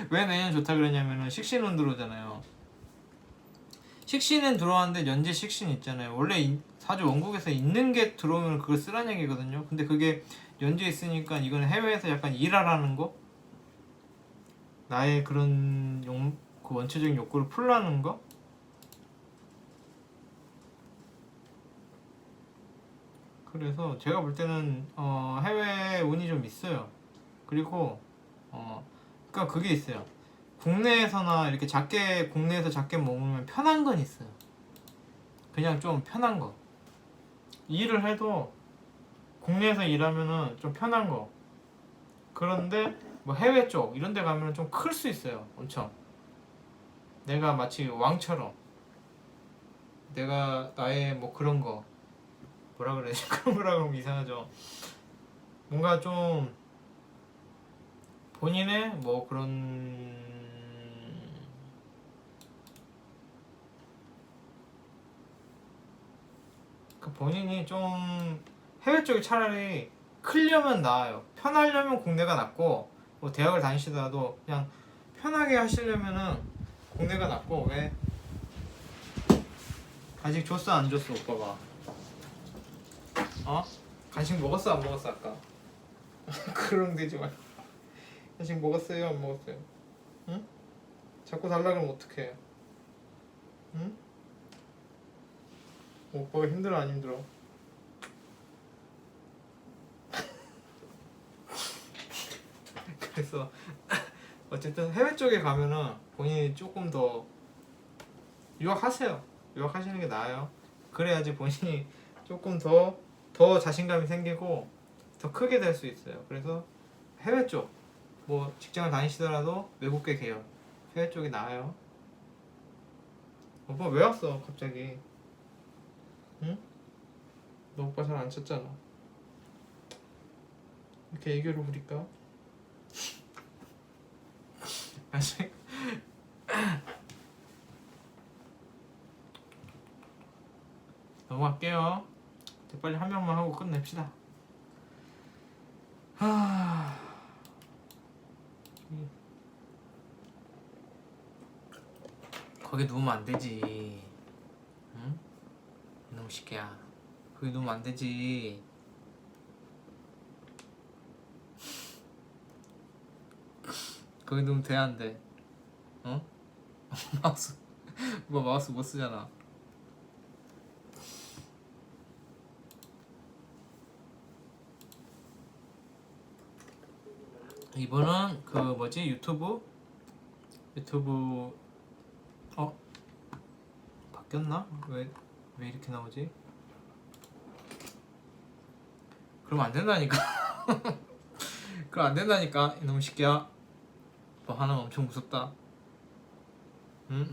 왜 내년 좋다 그러냐면은 식신운 들어오잖아요. 식신은 들어왔는데 연재 식신 있잖아요. 원래 사주 원국에서 있는 게 들어오면 그걸 쓰라는 얘기거든요. 근데 그게 연재 있으니까 이건 해외에서 약간 일하라는 거? 나의 그런 그 원초적인 욕구를 풀라는 거? 그래서 제가 볼 때는 해외 운이 좀 있어요. 그리고 그러니까 그게 있어요. 국내에서나 이렇게 국내에서 작게 머물면 편한 건 있어요. 그냥 좀 편한 거. 일을 해도 국내에서 일하면은 좀 편한 거. 그런데 뭐 해외 쪽 이런 데 가면 좀 클 수 있어요. 엄청. 내가 마치 왕처럼. 내가 나의 뭐 그런 거. 뭐라 그래야지? 그런 거라 그러면 이상하죠. 뭔가 좀 본인의 뭐 그런 그 본인이 좀 해외 쪽이 차라리 크려면 나아요. 편하려면 국내가 낫고 뭐 대학을 다니시더라도 그냥 편하게 하시려면은 국내가 낫고. 왜? 간식 줬어 안 줬어 오빠가? 어? 간식 먹었어 안 먹었어 아까? 그런 데지 말. 간식 먹었어요 안 먹었어요? 응? 자꾸 달라 그러면 어떡해? 응? 오빠가 힘들어 안 힘들어? 그래서 어쨌든 해외 쪽에 가면은 본인이 조금 더 유학하세요. 유학하시는 게 나아요. 그래야지 본인이 조금 더 자신감이 생기고 더 크게 될 수 있어요. 그래서 해외 쪽, 뭐 직장을 다니시더라도 외국계 계열 해외 쪽이 나아요. 오빠 왜 왔어 갑자기? 응? 너 오빠 잘 안 쳤잖아. 이렇게 애교를 부릴까? 아직 넘어갈게요. 이제 빨리 한 명만 하고 끝냅시다. 하... 거기 누우면 안 되지. 응? 이놈 새끼야. 거기 누우면 안 되지. 거기 누우면 돼, 안 돼? 어? 마우스 뭐 마우스 못 쓰잖아. 이번은 그 뭐지, 유튜브 어? 바뀌었나? 왜 이렇게 나오지? 그럼 안 된다니까. 그럼 안 된다니까 이놈 새끼야. 뭐 하나 엄청 무섭다. 응?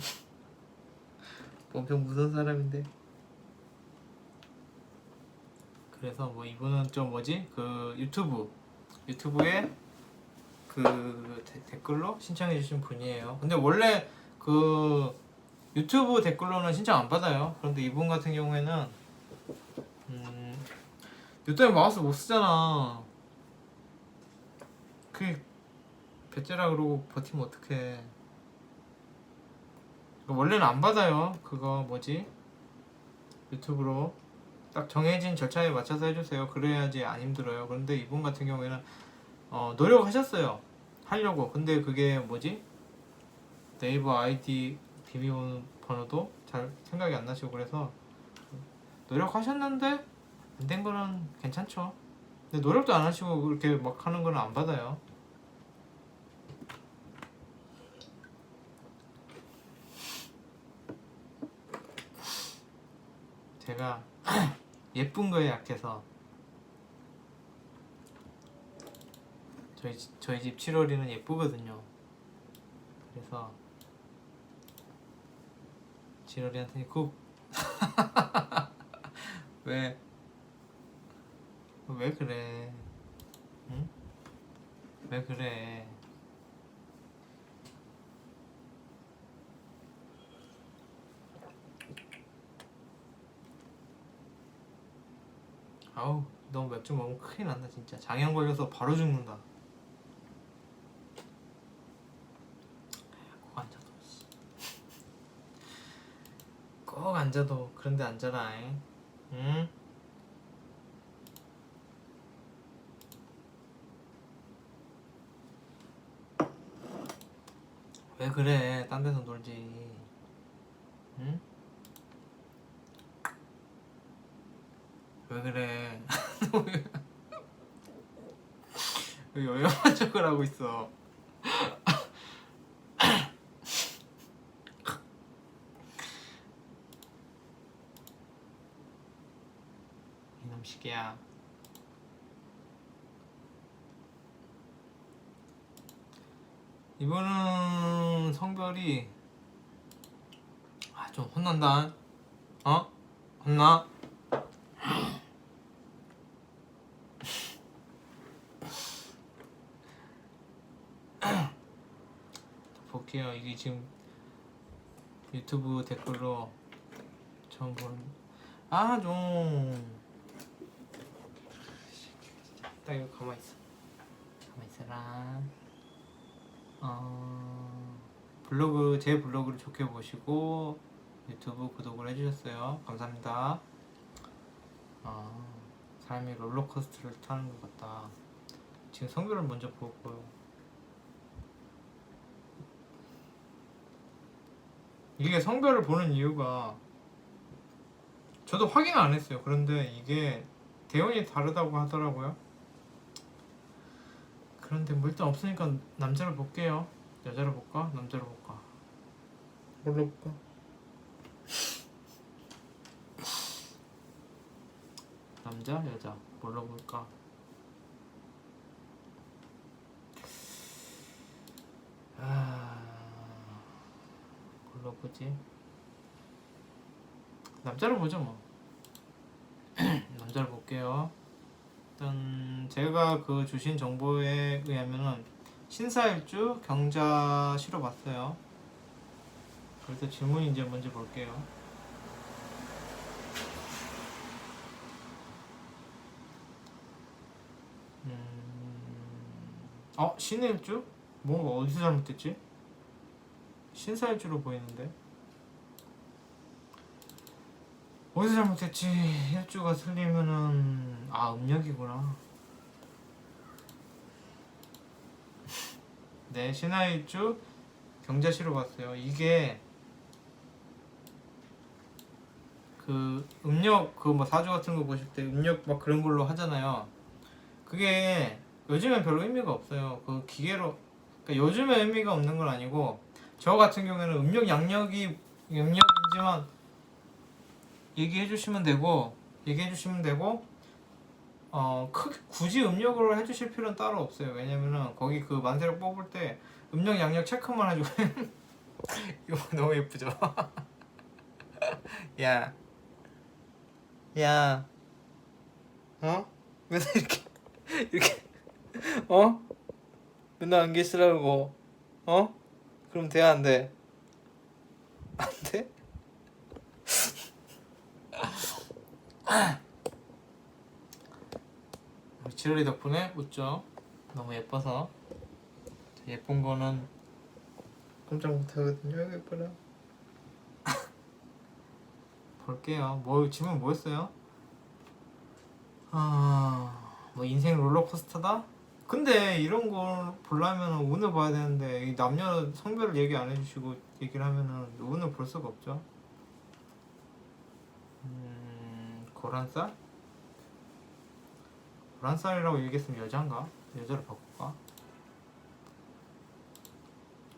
엄청 무서운 사람인데. 그래서 뭐 이분은 좀 뭐지, 그 유튜브에 그 댓글로 신청해 주신 분이에요. 근데 원래 그 유튜브 댓글로는 신청 안 받아요. 그런데 이분 같은 경우에는 유튜브 마우스 못 쓰잖아. 그게 배째라 그러고 버티면 어떡해. 원래는 안 받아요. 그거 뭐지, 유튜브로 딱 정해진 절차에 맞춰서 해주세요. 그래야지 안 힘들어요. 그런데 이분 같은 경우에는 노력하셨어요, 하려고. 근데 그게 뭐지, 네이버 아이디 비밀번호도 잘 생각이 안 나시고, 그래서 노력하셨는데 안 된 거는 괜찮죠. 근데 노력도 안 하시고 그렇게 막 하는 거는 안 받아요. 제가 예쁜 거에 약해서 저희 집 7월이는 예쁘거든요. 그래서 7월이한테 꼭 왜 그래? 응? 왜 그래? 아우, 너무 맥주 먹으면 큰일 난다 진짜. 장염 걸려서 바로 죽는다. 꼭 앉아도 꼭 앉아도 그런데 앉아라. 응? 왜 그래? 딴 데서 놀지. 응? 왜 그래? 왜 요염한 척을 하고 있어? 이놈 시기야. 이번은 성별이 좀 혼난다. 어? 혼나? 볼게요. 이게 지금 유튜브 댓글로 처음 보는. 좀. 딱 이거 가만히 있어. 가만히 있어라. 제 블로그를 좋게 보시고 유튜브 구독을 해주셨어요. 감사합니다. 사람이 롤러코스터를 타는 것 같다. 지금 성별을 먼저 보고요. 이게 성별을 보는 이유가, 저도 확인 안 했어요. 그런데 이게 대원이 다르다고 하더라고요. 그런데 뭐 일단 없으니까 남자로 볼게요. 여자로 볼까? 남자로 볼까? 뭘로 볼까? 남자? 여자? 뭘로 볼까? 뭘로 보지? 남자로 보죠 뭐. 남자로 볼게요. 일단 제가 그 주신 정보에 의하면은 신사일주 경자시로 봤어요. 그래서 질문 이제 먼저 볼게요. 신일주? 뭔가 어디서 잘못됐지? 신사일주로 보이는데? 어디서 잘못했지? 일주가 틀리면은 음력이구나. 네, 신하의 일주 경자시로 봤어요. 이게 그 음력 그 뭐 사주 같은 거 보실 때 음력 막 그런 걸로 하잖아요. 그게 요즘엔 별로 의미가 없어요. 그 기계로 그러니까 요즘에 의미가 없는 건 아니고 저 같은 경우에는 음력 양력이 양력이지만 얘기해 주시면 되고 크게 굳이 음력으로 해주실 필요는 따로 없어요. 왜냐면은 거기 그 만세력 뽑을 때 음력 양력 체크만 해주고 이거 너무 예쁘죠? 야, 야, 맨날 이렇게 어? 맨날 안개 쓰라고 그럼 돼 안 돼? 안 돼? 우리 지러리 덕분에 웃죠? 너무 예뻐서 예쁜 거는 꼼짝 못하거든요. 예뻐라. 볼게요. 뭐 질문 뭐였어요? 뭐 인생 롤러코스터다? 근데 이런 걸 보려면 운을 봐야 되는데 이 남녀 성별을 얘기 안 해주시고 얘기를 하면은 운을 볼 수가 없죠. 고란쌀? 고란쌀이라고 얘기했으면 여잔가? 여자로 바꿀까?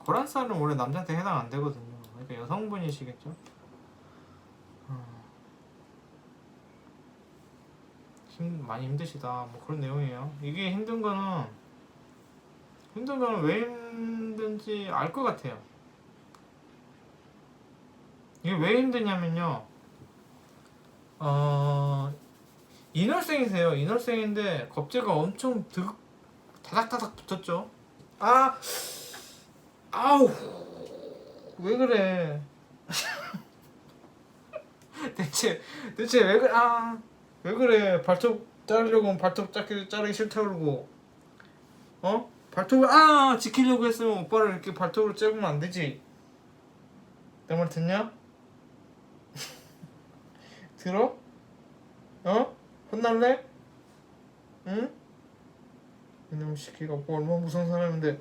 고란쌀은 원래 남자한테 해당 안 되거든요. 그러니까 여성분이시겠죠? 많이 힘드시다. 뭐 그런 내용이에요. 이게 힘든 거는 왜 힘든지 알 것 같아요. 이게 왜 힘드냐면요. 인월생이세요. 인월생인데 겁재가 엄청 다닥다닥 붙었죠. 아우 왜 그래? 대체 왜 그래? 왜 그래? 발톱 자르려고 하면 발톱 자르기 싫다 그러고 발톱을 지키려고 했으면 오빠를 이렇게 발톱으로 째면 안 되지. 내 말 듣냐? 들어? 혼날래? 응? 이놈 시키가 오빠 얼마나 무서운 사람인데.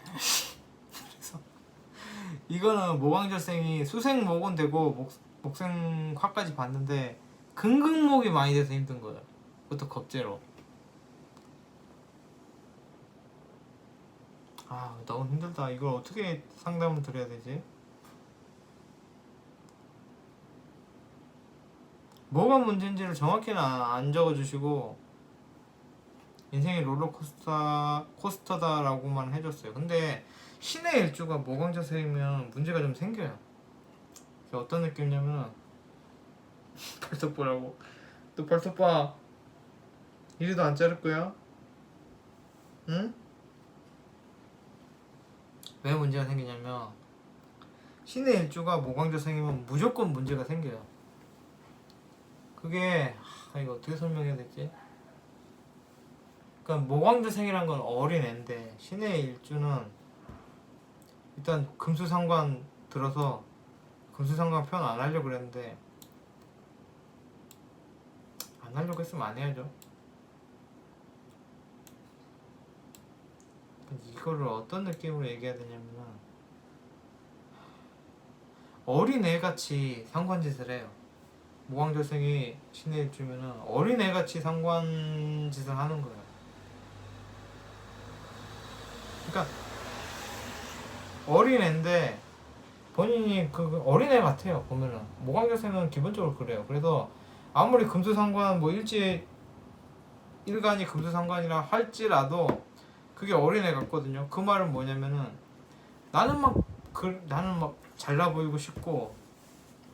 그래서 이거는 모광절생이 수생목은 되고 목생화까지 봤는데 금극목이 많이 돼서 힘든 거예요. 그것도 겁재로. 너무 힘들다. 이걸 어떻게 상담을 드려야 되지? 뭐가 문제인지를 정확히는 안 적어주시고 인생이 롤러코스터다라고만 해줬어요. 근데 신의 일주가 모광자세이면 문제가 좀 생겨요. 어떤 느낌이냐면 발톱 보라고. 너 발톱 봐. 이리도 안 자를 거야? 응? 왜 문제가 생기냐면 신의 일주가 모광자생이면 무조건 문제가 생겨요. 그게 이거 어떻게 설명해야 되지? 그러니까 모광자생이란 건 어린 애인데 신의 일주는 일단 금수상관 들어서 금수상관 표현 안 하려고 그랬는데 안 하려고 했으면 안 해야죠. 이거를 어떤 느낌으로 얘기해야 되냐면 어린애같이 상관짓을 해요. 모광절생이 신의 일주면은 어린애같이 상관짓을 하는 거예요. 그러니까 어린애인데 본인이 그 어린애 같아요. 보면은 모광절생은 기본적으로 그래요. 그래서 아무리 금수상관 뭐 일간이 금수상관이라 할지라도 그게 어린애 같거든요. 그 말은 뭐냐면은 나는 막 잘나 보이고 싶고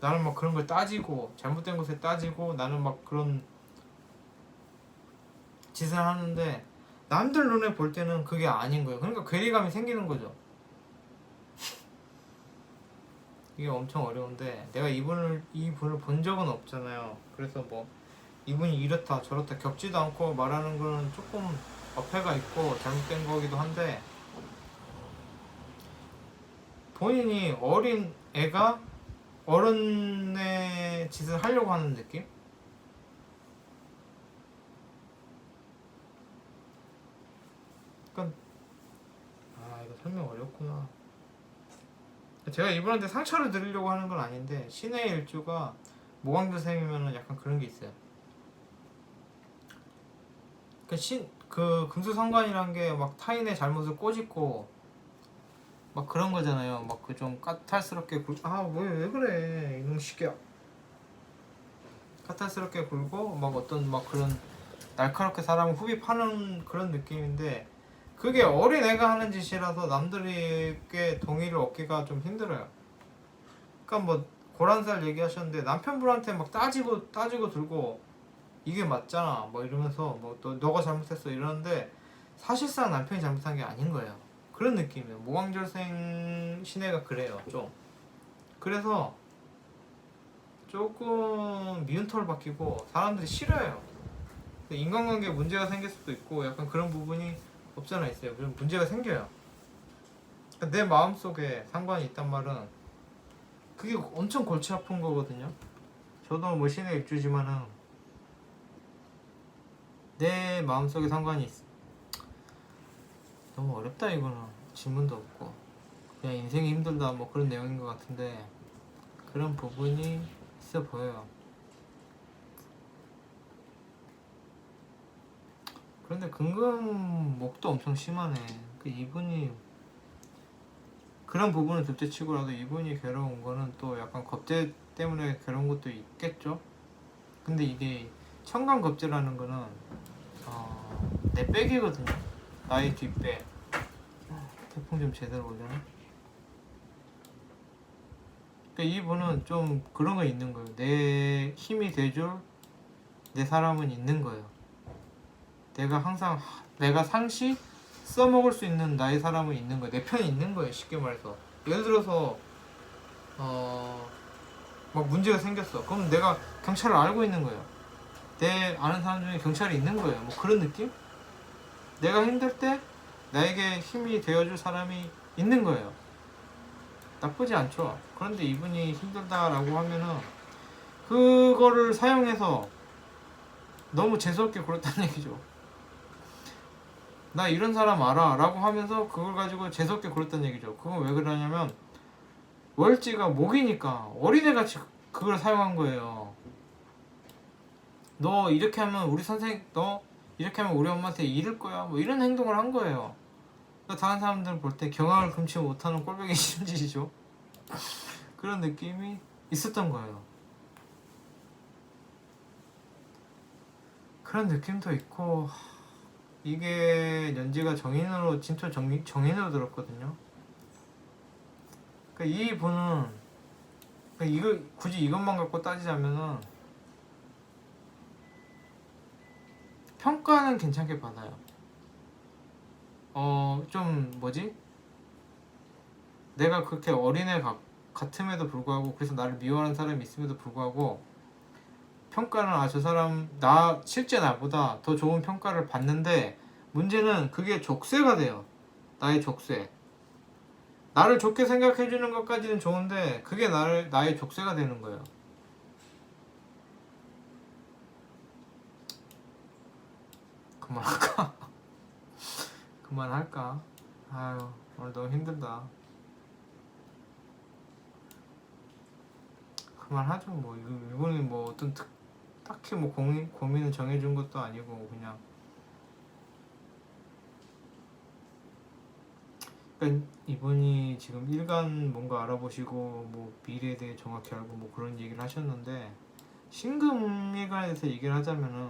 나는 막 그런 걸 따지고 잘못된 것에 따지고 나는 막 그런 짓을 하는데 남들 눈에 볼 때는 그게 아닌 거예요. 그러니까 괴리감이 생기는 거죠. 이게 엄청 어려운데 내가 이분을 본 적은 없잖아요. 그래서 뭐 이분이 이렇다 저렇다 겪지도 않고 말하는 거는 조금 어폐가 있고 잘못된 거기도 한데 본인이 어린 애가 어른의 짓을 하려고 하는 느낌? 그러니까 이거 설명 어렵구나. 제가 이분한테 상처를 드리려고 하는 건 아닌데 신의 일주가 모광들생이면은 약간 그런 게 있어요. 그 금수성관이란 게 막 타인의 잘못을 꼬집고 막 그런 거잖아요. 막 그 좀 까탈스럽게 왜 그래 이놈 시끼야. 까탈스럽게 굴고 막 어떤 막 그런 날카롭게 사람을 후비 파는 그런 느낌인데 그게 어린애가 하는 짓이라서 남들에게 동의를 얻기가 좀 힘들어요. 그러니까 뭐 고란살 얘기하셨는데 남편분한테 막 따지고 들고 이게 맞잖아 뭐 이러면서 뭐 너가 잘못했어 이러는데 사실상 남편이 잘못한 게 아닌 거예요. 그런 느낌이에요. 모광절생 신혜가 그래요 좀. 그래서 조금 미운 털 박히고 사람들이 싫어요. 인간관계에 문제가 생길 수도 있고 약간 그런 부분이 없잖아 있어요. 그럼 문제가 생겨요. 내 마음속에 상관이 있단 말은 그게 엄청 골치 아픈 거거든요. 저도 뭐 신의 입주지만은 내 마음속에 상관이 있어. 너무 어렵다 이거는. 질문도 없고 그냥 인생이 힘들다 뭐 그런 내용인 것 같은데 그런 부분이 있어 보여요. 그런데 금금목도 엄청 심하네. 그 이분이 그런 부분을 둘째치고라도 이분이 괴로운 거는 또 약간 겁재 때문에 괴로운 것도 있겠죠. 근데 이게 청간겁재라는 거는 내 백이거든요. 나의 뒷백. 태풍 좀 제대로 올려나? 그러니까 이분은 좀 그런 거 있는 거예요. 내 힘이 돼줄 내 사람은 있는 거예요. 내가 상시 써먹을 수 있는 나의 사람은 있는 거예요. 내 편이 있는 거예요. 쉽게 말해서. 예를 들어서 막 문제가 생겼어. 그럼 내가 경찰을 알고 있는 거예요. 내 아는 사람 중에 경찰이 있는 거예요. 뭐 그런 느낌? 내가 힘들 때 나에게 힘이 되어줄 사람이 있는 거예요. 나쁘지 않죠. 그런데 이분이 힘들다라고 하면은 그거를 사용해서 너무 재수없게 굴었다는 얘기죠. 나 이런 사람 알아 라고 하면서 그걸 가지고 재수없게 굴었다는 얘기죠. 그건 왜 그러냐면 월지가 목이니까 어린애같이 그걸 사용한 거예요. 너 이렇게 하면 너 이렇게 하면 우리 엄마한테 이를 거야 뭐 이런 행동을 한 거예요. 다른 사람들 볼 때 경악을 금치 못하는 꼴보기 싫은 짓이죠. 그런 느낌이 있었던 거예요. 그런 느낌도 있고 이게 연지가 정인으로 진짜 정인으로 들었거든요. 그러니까 이 분은 이거 굳이 이것만 갖고 따지자면은 평가는 괜찮게 받아요. 좀 뭐지? 내가 그렇게 어린애 같음에도 불구하고 그래서 나를 미워하는 사람이 있음에도 불구하고 평가는 저 사람 실제 나보다 더 좋은 평가를 받는데 문제는 그게 족쇄가 돼요. 나의 족쇄. 나를 좋게 생각해주는 것까지는 좋은데 그게 나의 족쇄가 되는 거예요. 그만할까? 그만할까? 아유 오늘 너무 힘들다. 그만하죠. 뭐 이분이 뭐 어떤 딱히 뭐 고민을 정해준 것도 아니고 그냥 그러니까 이분이 지금 일간 뭔가 알아보시고 뭐 미래에 대해 정확히 알고 뭐 그런 얘기를 하셨는데 신금 일간에 대해서 얘기를 하자면은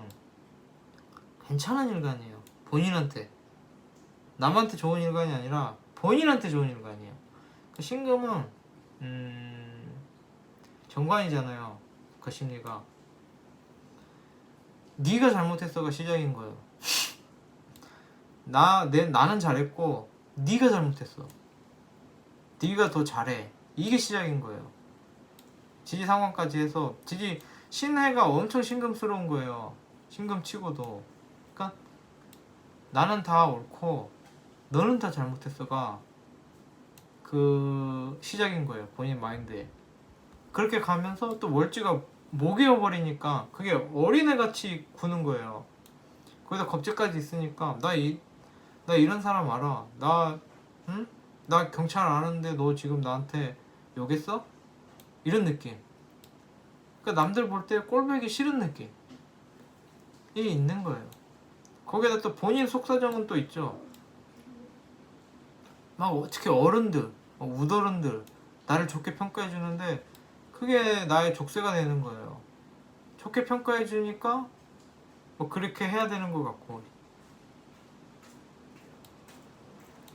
괜찮은 일간이에요. 본인한테 남한테 좋은 일간이 아니라 본인한테 좋은 일간이에요. 신금은 정관이잖아요. 그 심리가 네가 잘못했어가 시작인 거예요. 나는 잘했고 네가 잘못했어. 네가 더 잘해. 이게 시작인 거예요. 지지 상황까지 해서 신해가 엄청 신금스러운 거예요. 신금치고도. 그러니까 나는 다 옳고 너는 다 잘못했어가 그 시작인 거예요. 본인 마인드에. 그렇게 가면서 또 월지가 목이어 버리니까 그게 어린애같이 구는 거예요. 거기다 겁재까지 있으니까 나 이런 사람 알아. 응? 나 경찰 아는데 너 지금 나한테 욕했어? 이런 느낌. 그러니까 남들 볼 때 꼴보기 싫은 느낌이 있는 거예요. 거기다 또 본인 속사정은 또 있죠. 막 특히 어른들, 우더른들 나를 좋게 평가해 주는데 그게 나의 족쇄가 되는 거예요. 좋게 평가해 주니까 뭐 그렇게 해야 되는 것 같고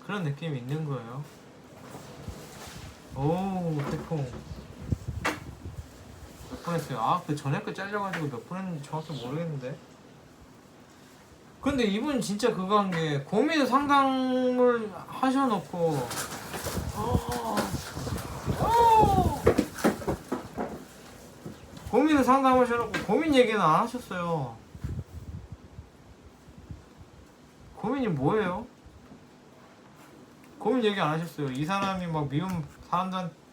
그런 느낌이 있는 거예요. 오, 태풍 몇 번 했어요? 아, 그 전에 거 잘려가지고 몇 번 했는지 정확히 모르겠는데. 근데 이분 진짜 그거 한 게 고민 상담을 하셔놓고 고민을 상담하셔놓고 고민 얘기는 안 하셨어요. 고민이 뭐예요? 고민 얘기 안 하셨어요. 이 사람이 막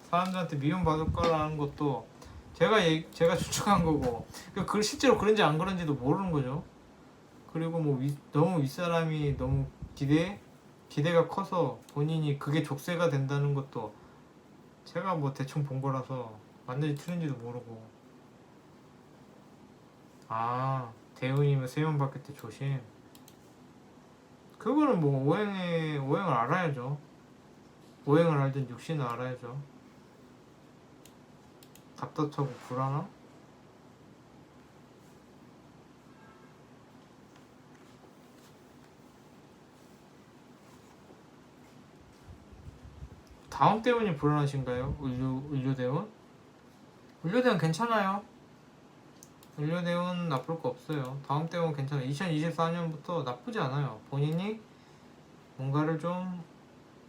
사람들한테 미움 받을 거라는 것도 제가 추측한 거고, 그 실제로 그런지 안 그런지도 모르는 거죠. 그리고 뭐 너무 윗사람이 너무 기대가 커서 본인이 그게 족쇄가 된다는 것도 제가 뭐 대충 본 거라서 맞는지 틀린지도 모르고. 아, 대우님은 세운 받을 때 조심. 그거는 뭐 오행을 알아야죠. 오행을 알든 육신을 알아야죠. 답답하고 불안함? 다음 대운이 불안하신가요? 을료대운? 을료대운 괜찮아요. 을료대운 나쁠 거 없어요. 다음 대운 괜찮아요. 2024년부터 나쁘지 않아요. 본인이 뭔가를 좀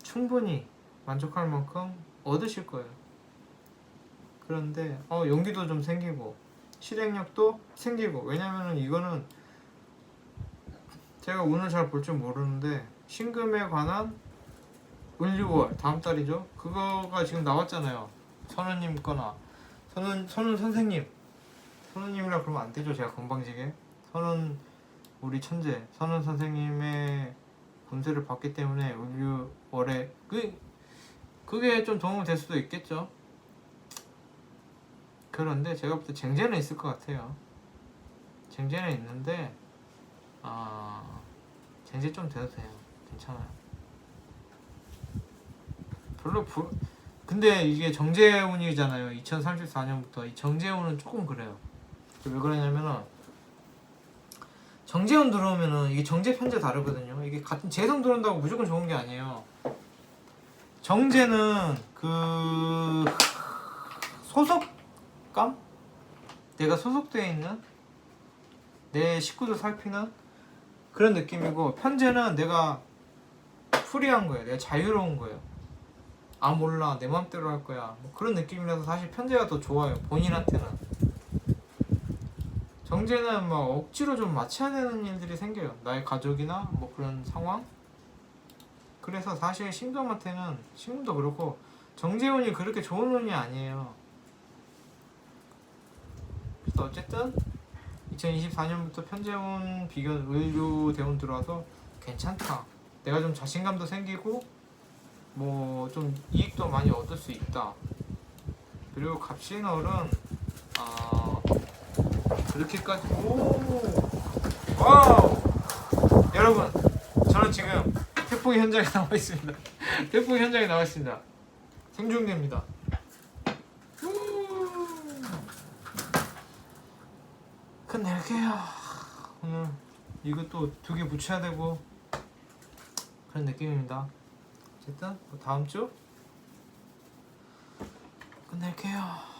충분히 만족할 만큼 얻으실 거예요. 그런데 용기도 좀 생기고 실행력도 생기고. 왜냐면은 이거는 제가 운을 잘 볼 줄 모르는데 신금에 관한 을유월 다음 달이죠. 그거가 지금 나왔잖아요. 선우님 거나 선우 선생님, 선우님이라 그러면 안 되죠. 제가 건방지게. 우리 천재 선우 선생님의 분세를 받기 때문에 을유월에 그게 좀 도움이 될 수도 있겠죠. 그런데 제가 볼 때 쟁제는 있을 것 같아요. 쟁제는 있는데 쟁제 좀 돼도 돼요. 괜찮아요. 근데 이게 정제운이잖아요. 2034년부터 이 정제운은 조금 그래요. 왜 그러냐면은 정제운 들어오면은 이게 정제 편제 다르거든요. 이게 같은 재성 들어온다고 무조건 좋은 게 아니에요. 정제는 그 소속감? 내가 소속되어 있는 내 식구들 살피는 그런 느낌이고, 편제는 내가 프리한 거예요. 내가 자유로운 거예요. 몰라 내 맘대로 할 거야 뭐 그런 느낌이라서 사실 편제가 더 좋아요. 본인한테는. 정제는 막 억지로 좀 맞춰야 되는 일들이 생겨요. 나의 가족이나 뭐 그런 상황. 그래서 사실 신금도 그렇고 정제운이 그렇게 좋은 운이 아니에요. 그래서 어쨌든 2024년부터 편제운 비견 을유대운 들어와서 괜찮다. 내가 좀 자신감도 생기고 뭐 좀 이익도 많이 얻을 수 있다. 그리고 갑신월은 그렇게까지 와우! 여러분, 저는 지금 태풍 현장에 나와 있습니다. 태풍 현장에 나와 있습니다. 생중계입니다. 끝낼게요. 오늘 이것도 2개 붙여야 되고 그런 느낌입니다. 어쨌든 다음 주 끝낼게요.